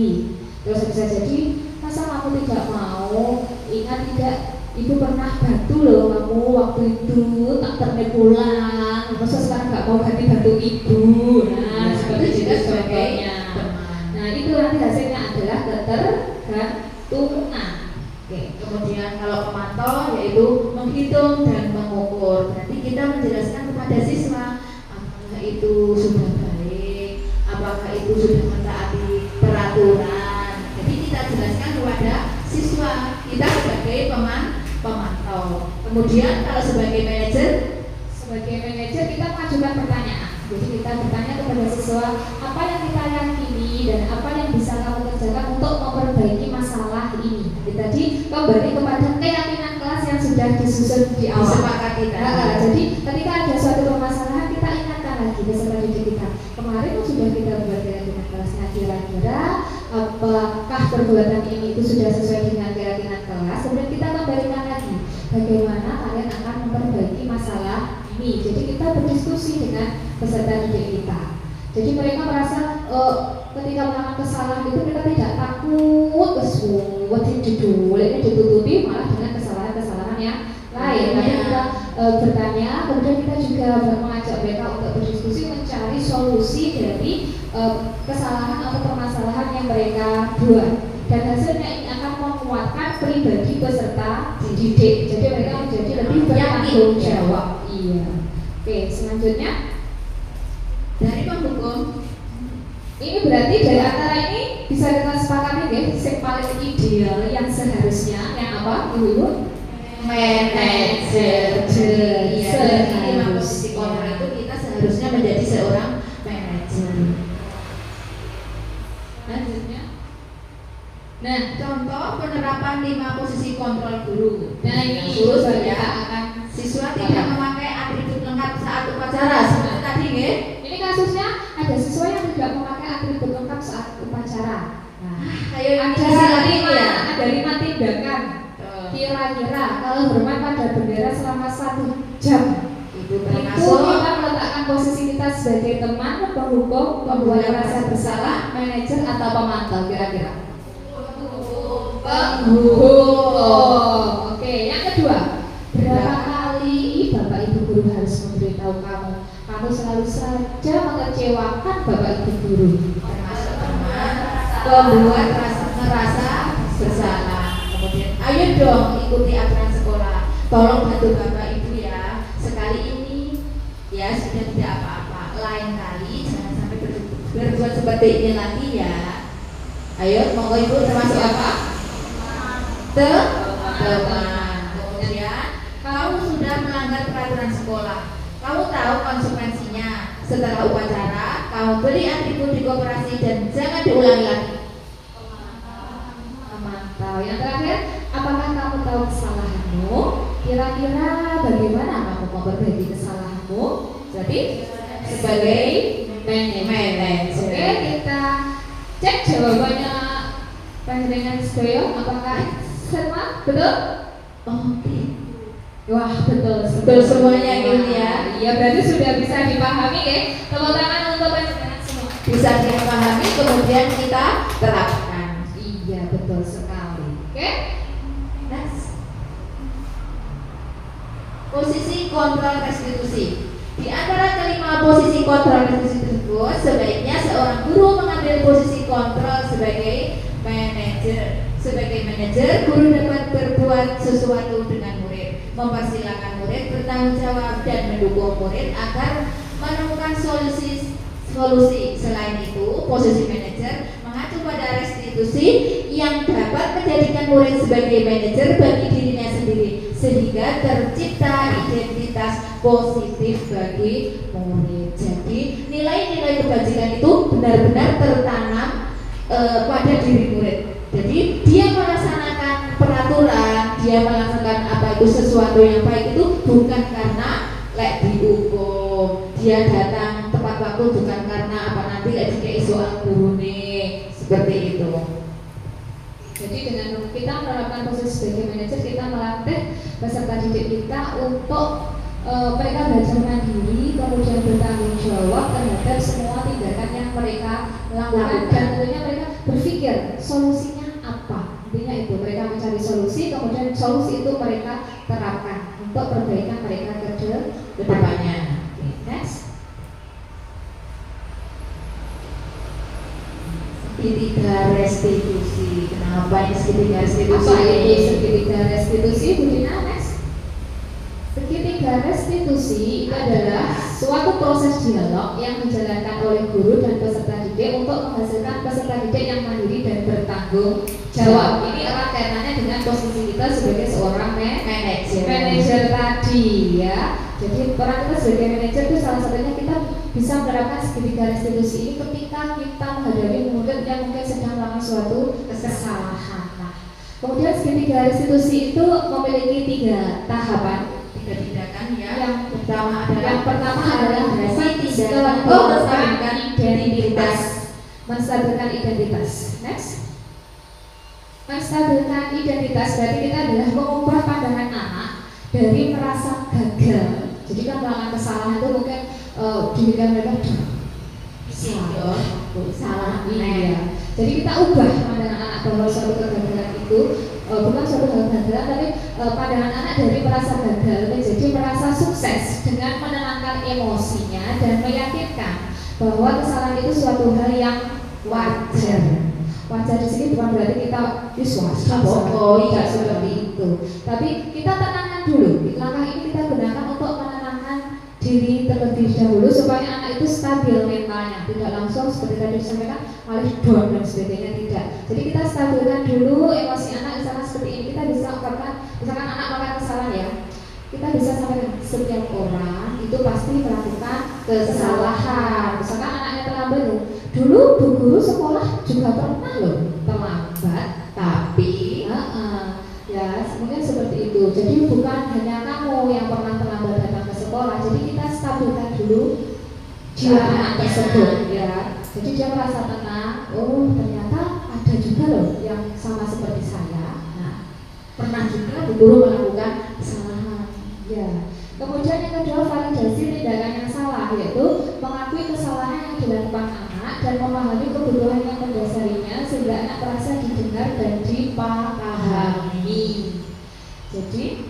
Terus bisa jadi, masa kamu tidak mau? Ingat tidak, ibu pernah bantu loh kamu waktu itu, tak pernah pulang. Masa sekarang nggak mau ganti bantu ibu? Nah, seperti itu itu juga sebagai contohnya. teman. Nah, itu nanti hasilnya adalah ketergantungan. Oke. Kemudian kalau pemantau yaitu menghitung dan mengukur. Nanti kita menjelaskan kepada siswa apakah itu sudah baik, apakah itu sudah mentaati peraturan. Jadi kita jelaskan kepada siswa, kita sebagai pemantau. Kemudian kalau sebagai manajer kita mengajukan pertanyaan. Jadi kita bertanya kepada siswa apa yang kita yakini dan apa yang bisa kamu kerjakan untuk memperbaiki masalah ini. Jadi kembali kepada keyakinan kelas yang sudah disusun di awal. disepakati tadi. Jadi ketika ada suatu permasalahan kita ingatkan lagi peserta didik kita. Kemarin sudah kita buat keyakinan kelasnya, kira-kira apakah perbuatan ini itu sudah sesuai dengan keyakinan kelas. Kemudian kita kembalikan lagi bagaimana kalian akan memperbaiki masalah ini. Jadi kita berdiskusi dengan peserta didik kita. Jadi mereka merasa ketika melakukan kesalahan itu mereka tidak takut ini ditutupi malah dengan kesalahan-kesalahan yang lain. Tapi kita bertanya, kemudian kita juga mengajak mereka untuk berdiskusi mencari solusi dari kesalahan atau permasalahan yang mereka buat. Dan hasilnya ini akan menguatkan pribadi peserta didik. Jadi mereka menjadi lebih bertanggung jawab. Iya. Oke, selanjutnya Dari penghukum ini berarti dari antara ini bisa kita sepakati ya, yang paling ideal yang seharusnya yang apa, Ibu? manajer. Iya, dari 5 posisi Seharusnya. kontrol itu kita seharusnya menjadi seorang manajer. Lanjutnya. Nah, Contoh penerapan 5 posisi kontrol guru. nah ini Terus kita ya, akan siswa tidak memakai atribut lengkap saat upacara seperti tadi nggih. ini kasusnya ada siswa yang tidak memakai atribut lengkap saat upacara. Nah, Ayo ada lima ya. ada 5 tindakan. Kira-kira kalau hormat pada bendera selama 1 jam Itu itu termasuk kita meletakkan posisi kita sebagai teman, penghukum, pembuat rasa bersalah, manajer atau pemantau kira-kira. Penghukum. Oke, yang kedua, berapa kali Bapak Ibu guru harus memberitahu kamu? Kamu selalu saja mengecewakan Bapak Ibu guru. termasuk teman pembuat merasa bersalah. Kemudian ayo dong ikuti aturan sekolah. Tolong bantu Bapak Ibu ya. Sekali ini ya sudah tidak apa-apa. Lain kali jangan sampai berbuat seperti ini lagi ya. Ayo monggo Ibu termasuk apa? Teman. Kemudian kamu sudah melanggar peraturan sekolah. Kamu tahu konsekuensinya. Setelah upacara, kamu beli atribut di koperasi dan jangan diulangi lagi. memantau. Yang terakhir, apakah kamu tahu kesalahanmu? Kira-kira bagaimana kamu memperbaiki kesalahanmu? Jadi sebagai manajer. Oke, kita cek jawabannya panjenengan sedaya. Apakah sama? Betul? Oke. Wah, betul. Betul semuanya gitu ya. Iya, berarti sudah bisa dipahami ya. Tepuk tangan untuk panjenengan semua. Bisa dipahami kemudian kita terapkan. Iya, betul sekali. Oke? Next. Posisi kontrol restitusi. Di antara kelima posisi kontrol restitusi tersebut, sebaiknya seorang guru mengambil posisi kontrol sebagai manajer. Sebagai manajer, guru dapat berbuat sesuatu dengan murid, mempersilahkan murid bertanggung jawab dan mendukung murid agar menemukan solusi. Selain itu, posisi manajer mengacu pada restitusi yang dapat menjadikan murid sebagai manajer bagi dirinya sendiri, sehingga tercipta identitas positif bagi murid. Jadi nilai-nilai kebajikan itu benar-benar tertanam pada diri murid. Jadi dia melaksanakan peraturan, dia melaksanakan apa itu sesuatu yang baik itu bukan karena dihukum, dia datang tepat waktu bukan karena apa nanti dikei soal gurune, seperti itu. Jadi dengan kita menerapkan posisi sebagai manajer, kita melatih peserta didik kita untuk mereka belajar mandiri, kemudian bertanggung jawab terhadap semua tindakan yang mereka lakukan, dan tentunya mereka berpikir solusinya apa. Intinya itu, mereka mencari solusi, kemudian solusi itu mereka terapkan untuk perbaikan mereka ke depannya. Next. Segitiga restitusi. Kenapa ini segitiga restitusi? Apa ini segitiga restitusi, Bu Dina? Next. Segitiga restitusi itu adalah suatu proses dialog yang dijalankan oleh guru dan peserta didik untuk menghasilkan peserta didik yang mandiri dan bertanggung jawab. Ini erat kaitannya dengan posisi kita sebagai seorang manajer tadi ya. Jadi peran kita sebagai manajer itu salah satunya kita bisa menerapkan segitiga restitusi ini ketika kita menghadapi murid yang mungkin sedang melakukan suatu kesalahan. Nah, kemudian segitiga restitusi itu memiliki 3 tahapan. Tindakan ya. Yang pertama adalah menstabilkan identitas. Menstabilkan identitas. Next. Menstabilkan identitas berarti kita adalah mengubah pandangan anak dari merasa gagal. Jadi kan melakukan kesalahan itu mungkin dirikan mereka salah. Iya. Jadi kita ubah pandangan anak bahwa suatu kegagalan itu bukan suatu kegagalan, tapi pandangan anak dari merasa gagal menjadi merasa sukses dengan menenangkan emosinya dan meyakinkan bahwa kesalahan itu suatu hal yang wajar. Wajar di sini bukan berarti kita swasta, tidak seperti itu. Tapi kita tenangkan dulu. Langkah ini kita gunakan untuk menenangkan diri terlebih dahulu supaya anak itu stabil mentalnya, tidak langsung seperti tadi disampaikan malah down dan sebagainya, tidak. Jadi kita stabilkan dulu emosi anak. Misalkan seperti ini, kita bisa ungkapkan, misalkan anak melakukan kesalahan ya, kita bisa sampaikan setiap orang itu pasti melakukan kesalahan. Misalkan anaknya terlambat ya, dulu bu guru sekolah juga pernah loh terlambat, tapi ya mungkin seperti itu. Jadi bukan hanya kamu yang pernah terlambat datang ke sekolah. Jadi kita stabilkan dulu jiwa anak tersebut ya. Jadi dia merasa tenang. Oh ternyata ada juga loh yang sama seperti saya. Nah, pernah juga bu guru melakukan kesalahan. Ya. Kemudian yang kedua, validasi tindakan yang salah, yaitu mengakui kesalahan yang dilakukan anak dan memahami kebutuhan yang mendasarinya sehingga anak merasa didengar dan dipahami. Jadi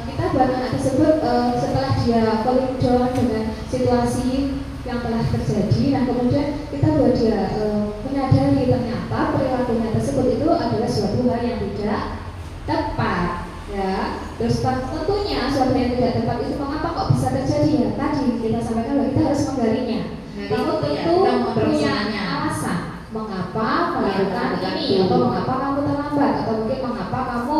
kita buat anak tersebut setelah dia koridor dengan situasi yang telah terjadi, nah kemudian kita buat dia menyadari ternyata perilakunya tersebut itu adalah suatu hal yang tidak tepat. Ya, terus tentunya suatu yang tidak tepat itu mengapa kok bisa terjadi ya? Tadi kita sampaikan bahwa kita harus menggalinya. Kamu tentu punya alasan mengapa melakukan ini, atau mengapa kamu terlambat, atau mungkin mengapa kamu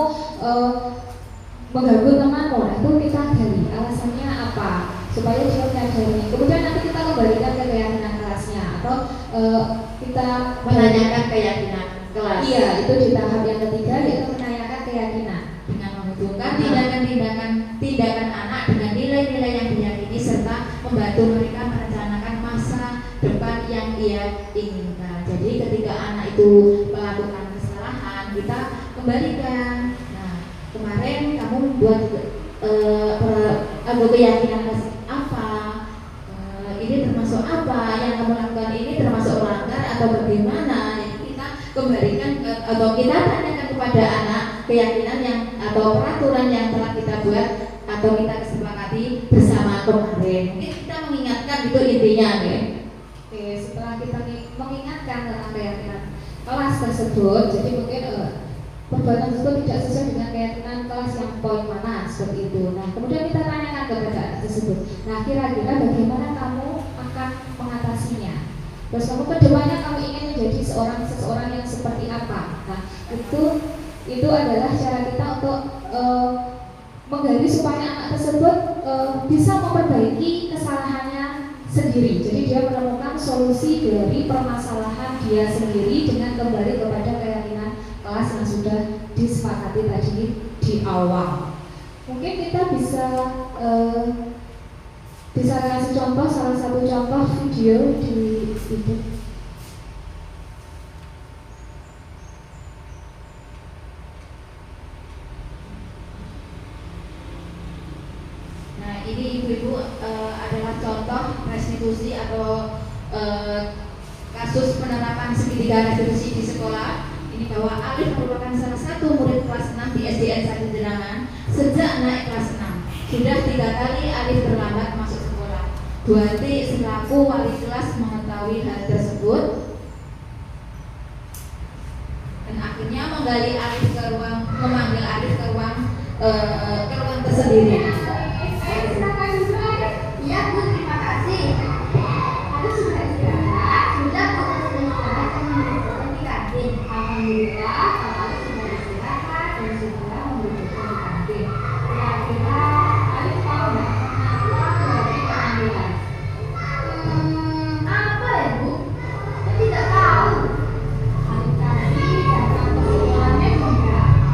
mengganggu temanmu. Nah, itu kita gali alasannya apa supaya dia menyadari. Kemudian nanti kita kembalikan ke keyakinan kelasnya atau kita menanyakan keyakinan kelas. Iya, itu di tahap yang ketiga yaitu menanyakan keyakinan Dengan menghitungkan tindakan anak dengan nilai-nilai yang diyakini serta membantu mereka merencanakan masa depan yang ia inginkan. Jadi ketika anak itu melakukan kesalahan, kita kembalikan. Nah, kemarin kamu membuat keyakinan apa? Ini termasuk apa? Yang kamu lakukan ini termasuk melanggar atau bagaimana? Jadi kita kembalikan atau kita tanyakan kepada anak keyakinan yang atau peraturan yang telah kita buat atau kita kesepakati bersama kemarin. Mungkin kita mengingatkan itu intinya, ya. Oke, setelah kita mengingatkan tentang keyakinan kelas tersebut, jadi mungkin perbuatan tersebut tidak sesuai dengan keyakinan kelas yang poin mana seperti itu. Nah, kemudian kita tanyakan kepada anak tersebut. Nah, kira-kira bagaimana kamu akan mengatasinya? Terus kamu kedepannya kamu ingin menjadi seseorang yang seperti apa? Nah, itu adalah cara kita untuk menggali supaya anak tersebut bisa memperbaiki kesalahannya sendiri. Jadi dia menemukan solusi dari permasalahan dia sendiri dengan kembali kepada keyakinan kelas yang sudah disepakati tadi di awal. Mungkin kita bisa kasih contoh, salah satu contoh video di YouTube. Nah, ini ibu-ibu adalah contoh restitusi atau kasus penerapan segitiga restitusi di sekolah. Ini bahwa Alif merupakan salah satu murid kelas 6 di SDN 1 Jerangan sejak naik kelas 6. Sudah 3 kali Alif terlambat masuk sekolah. Bu Hati selaku wali kelas mengetahui hal tersebut dan akhirnya memanggil Alif ke ruang tersendiri. Iya Bu, terima kasih. Aku sudah istirahat, sudah istirahat dan mengumpulkan di kantin. Alhamdulillah, kalau sudah istirahat dan sudah mengumpulkan di kantin. Kira-kira Alif tahu nggak kenapa terjadi keambilan? Apa ya Bu? Saya tidak tahu. Alif tadi datang ke sekolahnya jam berapa?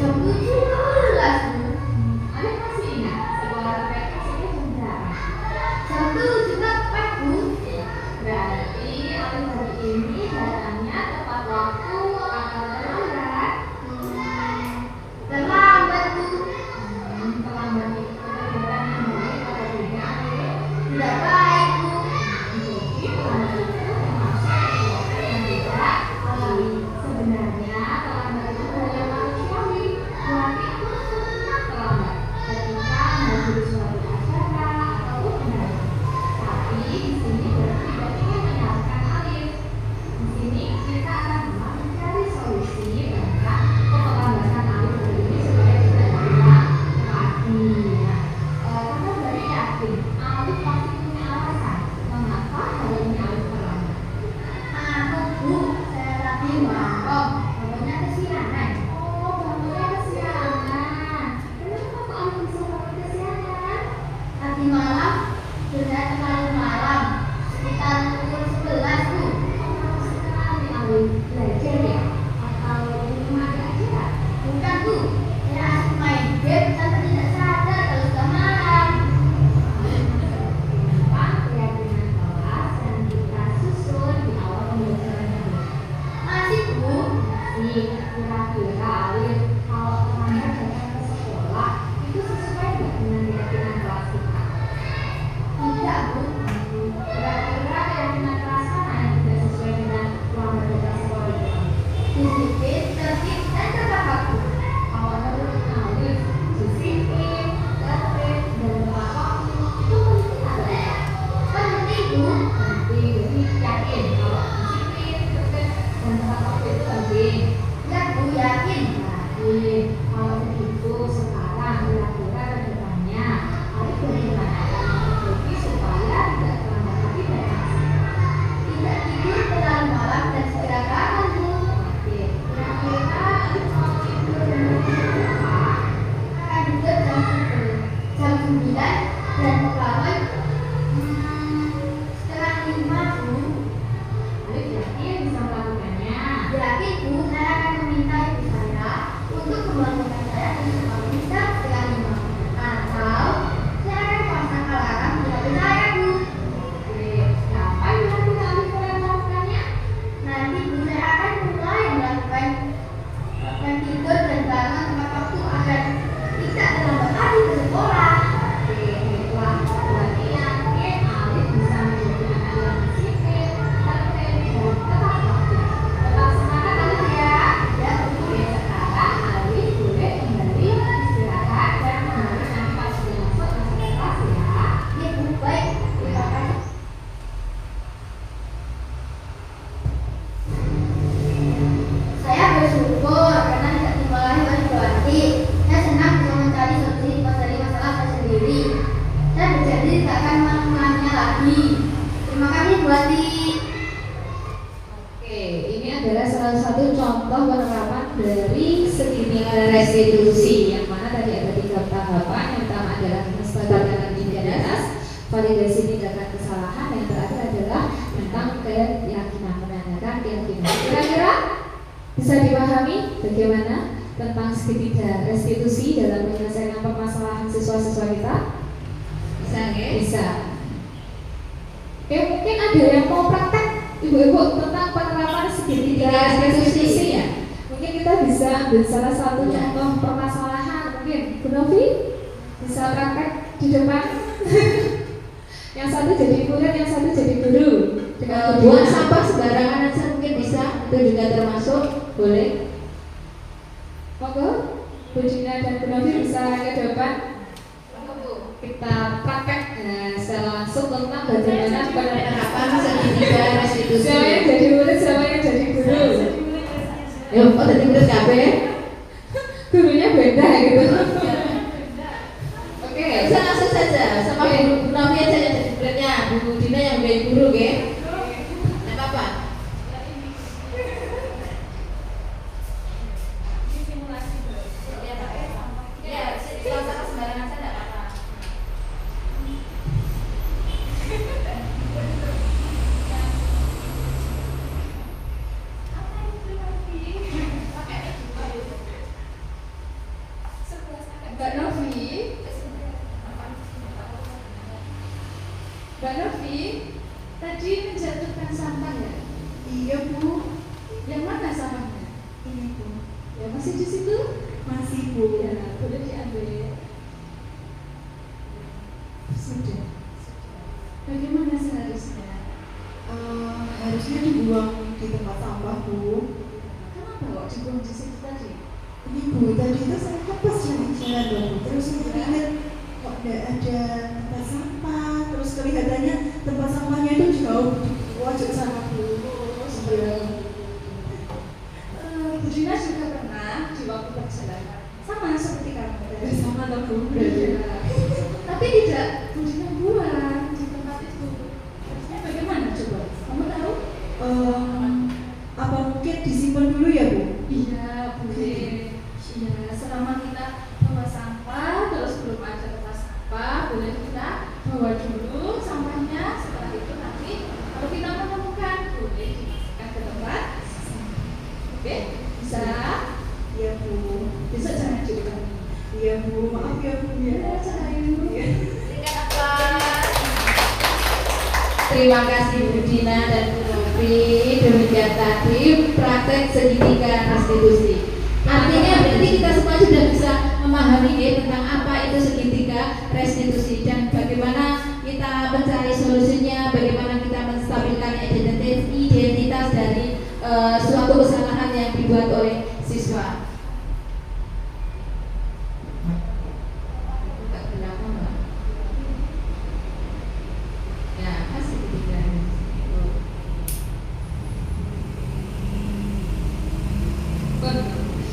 Jam 7.12 Bu. Alif masih ingat sekolah TPS ini jam berapa? Jam 7.14 Bu. Berarti Alif hari ini datangnya tepat waktu atau terlambat? Terlambat Bu. Terlambat itu kegiatan yang baik atau tidak, Alif? Tidak baik Bu. Jadi terlambat itu termasuk sesuatu yang tidak baik. Sebenarnya terlambat itu hal yang manusiawi. Berarti itu senang terlambat ketika menghadiri suatu acara ataupun undangan. Tapi di sini berarti tidak ingin menyalahkan Alif. Di sini kita akan mencari solusi tentang keterlambatan Alif hari ini supaya tidak terulang lagi. Nah, karena dari yakin Alif pasti punya alasan mengapa hari ini Alif terlambat. Bu, saya lagi mangkok. Pokoknya kesianan. Oh, bangunnya kesiangan. Kenapa kok Alif bisa bangun kesiangan? Tadi malam sudah terlalu malam, sekitar pukul 11 Bu. Oh, sekali Alif belajar ya? Atau di rumah ada acara? Bukan Bu, saya asik main game sampai tidak sadar kalau sudah malam. Kenapa keyakinan kelas yang kita susun di awal pembelajaran ini? Masih Bu, Kira-kira Alif kalau terlambat datang ke sekolah itu sesuai nggak dengan keyakinan kelas kita? tidak Bu. Kira-kira keyakinan kelas mana yang tidak sesuai dengan terlambat datang sekolah itu? Disiplin, tertib, dan tepat Bu. Kalau menurut Alif, disiplin, tertib, dan tepat waktu itu penting atau tidak? Penting Bu. Penting, jadi yakin kalau disiplin, tertib, dan tepat waktu itu penting. Ya Bu, yakin. Yakin. Kalau begitu sekarang kira-kira ke depannya Alif bagaimana akan memperbaiki supaya tidak terlambat lagi datang? Tidak tidur terlalu malam dan segera bangun Bu. Oke. Kira-kira Alif mau tidur dan jam berapa? Akan tidur jam 9 dan bangun setengah 5 Bu. Alif yakin bisa melakukannya. Yakin Bu. Saya bersyukur karena tidak dimarahi oleh Bu Ati. Saya senang bisa mencari solusi dari masalah saya sendiri. Saya berjanji tidak akan mengulanginya lagi. Terima kasih Bu Ati. Oke, ini adalah salah satu contoh penerapan dari segitiga restitusi, yang mana tadi ada 3 tahapan. Yang pertama adalah kesepakatan di atas, validasi tindakan kesalahan, yang terakhir adalah tentang keyakinan, menandakan keyakinan. Kira-kira bisa dipahami bagaimana tentang segitiga restitusi dalam menyelesaikan permasalahan siswa-siswa kita? Bisa nggak? Bisa. Oke, mungkin ada yang mau praktek ibu-ibu tentang penerapan segitiga restitusi ya? Mungkin kita bisa ambil salah satu contoh permasalahan. Mungkin Bu Novi bisa praktek di depan. Yang satu jadi murid, yang satu jadi guru. Buang sampah sembarangan aja mungkin bisa, itu juga termasuk, boleh. Monggo, Bu Dina dan Bu Novi bisa ke depan. Kita praktek secara langsung tentang bagaimana penerapan segitiga restitusi. Siapa yang jadi murid, siapa yang jadi guru. Yuk, kok jadi murid kabeh? Gurunya beda gitu. Oke, Bisa langsung saja sama Bu Novi aja yang jadi muridnya, Bu Dina yang menjadi guru, ya. Tidak apa-apa. Ya, kalau sampah sembarangan saja tidak apa-apa. Mbak Novi, Mbak Novi, tadi menjatuhkan sampah ya? Iya Bu, Yang mana sampahnya? ini Bu, Ya masih di situ? masih Bu. Ya, boleh diambil. Sudah. Bagaimana seharusnya? Harusnya dibuang di tempat sampah Bu. Kenapa kok dibuang di situ tadi? Ini Bu, tadi itu saya kan pas jalan-jalan Bu, terus saya ingat kok tidak ada tempat sampah, terus kelihatannya tempat sampahnya itu jauh di pojok sana Bu. Bu Dina juga pernah di waktu perjalanan sama seperti kamu tadi. Sama lah Bu. Tapi tidak Bu Dina buang di tempat itu. Harusnya bagaimana coba? Kamu tahu? Apa mungkin disimpan dulu ya Bu? Iya, boleh. Iya, selama kita bawa sampah, terus belum ada tempat sampah, boleh kita bawa dulu sampahnya. Setelah itu nanti kalau kita menemukan, boleh dimasukkan ke tempat. Oke, bisa? Iya Bu. Bisa jangan juga. Iya Bu, maaf ya Bu ya. Berikan aplaus. Terima kasih Bu Dina dan Bu Novi. Demikian tadi praktek segitiga restitusi. Artinya berarti kita semua sudah bisa memahami tentang apa itu segitiga restitusi dan bagaimana kita mencari solusinya, bagaimana kita menstabilkan identitas dari suatu kesalahan yang dibuat oleh siswa. Ya, kasih segitiga.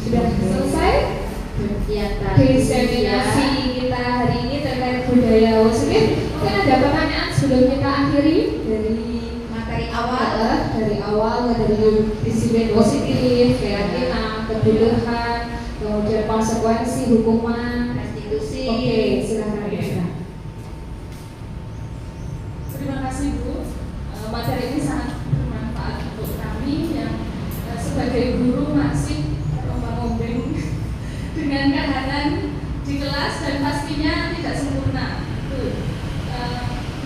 Sudah selesai Demikian tadi diseminasi kita hari ini terkait budaya Oke, mungkin ada pertanyaan sebelum kita akhiri dari materi awal. dari awal dari disiplin positif, keyakinan, kebutuhan, kemudian konsekuensi, hukuman, Restitusi. Oke, silakan Ibu. Terima kasih Bu. Materi ini sangat bermanfaat untuk kami yang sebagai guru masih terombang-ambing dengan keadaan di kelas dan pastinya tidak sempurna.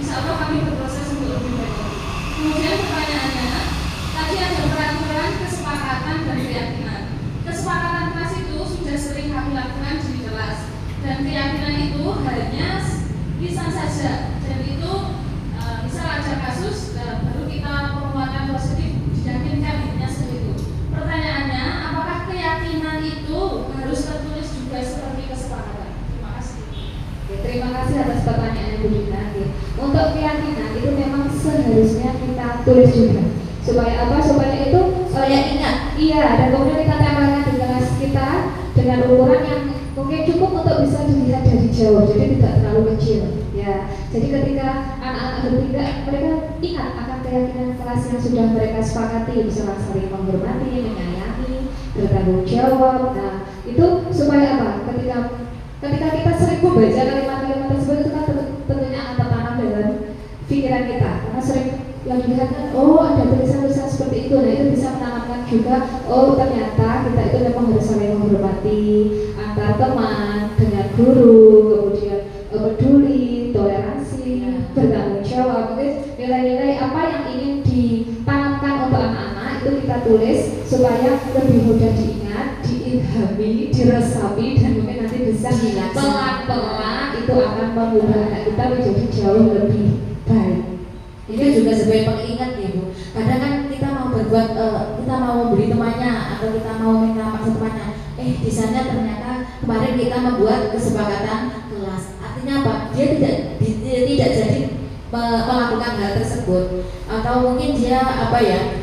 Insya Allah kami berproses untuk lebih baik. Kemudian pertanyaannya, tadi ada peraturan, kesepakatan dan keyakinan. Kesepakatan kelas itu sudah sering kami lakukan di kelas dan keyakinan itu hanya lisan saja dan itu misal ada kasus baru kita penguatan positif diyakinkan intinya seperti itu. Pertanyaannya, apakah keyakinan itu harus tertulis juga seperti kesepakatan? Terima kasih. Oke, terima kasih atas pertanyaan Bu Dina. Untuk keyakinan itu memang seharusnya kita tulis juga. Supaya apa? Supaya itu Saya ingat. iya, dan kemudian kita dengan ukuran yang mungkin cukup untuk bisa dilihat dari jauh, jadi tidak terlalu kecil. Ya, jadi ketika anak-anak bertiga, mereka ingat akan keyakinan kelas yang sudah mereka sepakati, misalnya saling menghormati, menyayangi, bertanggung jawab. Nah, itu supaya apa? Ketika kita sering membaca kalimat-kalimat tersebut, itu kan tentunya akan tertanam dalam pikiran kita, karena sering yang dilihat kan, oh ada tulisan-tulisan seperti itu. Nah, itu bisa menanamkan juga, oh ternyata kita itu memang harus saling menghormati antar teman, dengan guru, kemudian peduli, toleransi, bertanggung jawab. Mungkin nilai-nilai apa yang ingin ditanamkan untuk anak-anak itu kita tulis supaya lebih mudah diingat, diilhami, diresapi, dan mungkin nanti bisa pelan-pelan itu akan mengubah anak kita menjadi jauh lebih baik. Itu juga sebagai pengingat ya Bu. Kadang kan kita mau berbuat, kita mau membeli temannya atau kita mau minta maksud temannya, di sana ternyata kemarin kita membuat kesepakatan kelas. Artinya apa? Dia tidak jadi melakukan hal tersebut, atau mungkin dia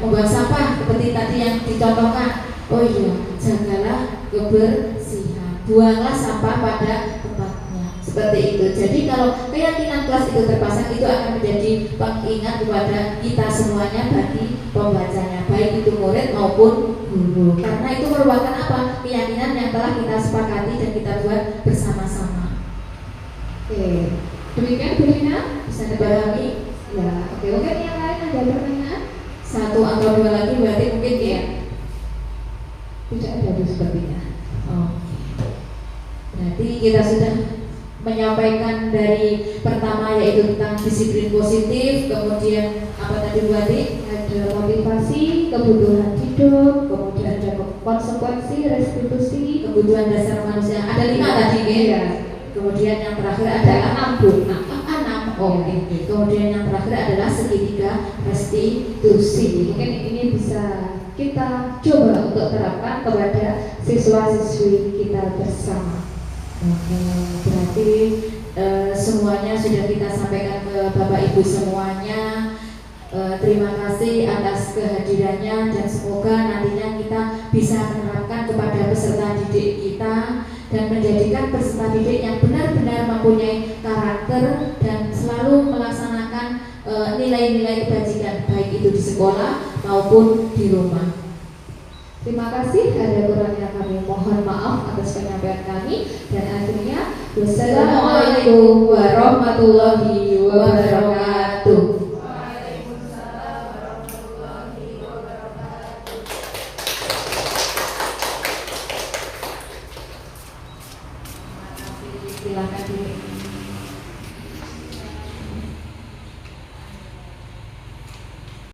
membuang sampah seperti tadi yang dicontohkan. Oh iya, jagalah kebersihan, buanglah sampah pada tempatnya, seperti itu. Jadi kalau keyakinan kelas itu terpasang, itu akan menjadi pengingat kepada kita semuanya bagi pembacanya, baik itu murid maupun guru. Karena itu merupakan apa? Keyakinan yang telah kita sepakati dan kita buat bersama-sama. Oke, demikian Bu Rina, Bisa dipahami? ya. Oke, mungkin yang lain ada pertanyaan? Satu atau dua lagi berarti mungkin ya. Tidak ada Bu sepertinya. Oh. Berarti kita sudah menyampaikan dari pertama yaitu tentang disiplin positif, kemudian apa tadi Bu Ati? Ada motivasi, kebutuhan hidup, kemudian ada konsekuensi, restitusi, Kebutuhan dasar manusia. Ada 5 tadi ya. Iya. Kemudian yang terakhir adalah 6 Bu. 6. Oke. Kemudian yang terakhir adalah segitiga restitusi. Mungkin ini bisa kita coba untuk terapkan kepada siswa-siswi kita bersama. Oke, berarti semuanya sudah kita sampaikan ke Bapak Ibu semuanya. Terima kasih atas kehadirannya dan semoga nantinya kita bisa menerapkan kepada peserta didik kita dan menjadikan peserta didik yang benar-benar mempunyai karakter dan selalu melaksanakan nilai-nilai kebajikan baik itu di sekolah maupun di rumah. Terima kasih, ada kurangnya kami mohon maaf atas penyampaian kami, dan akhirnya Wassalamualaikum warahmatullahi wabarakatuh. Silakan.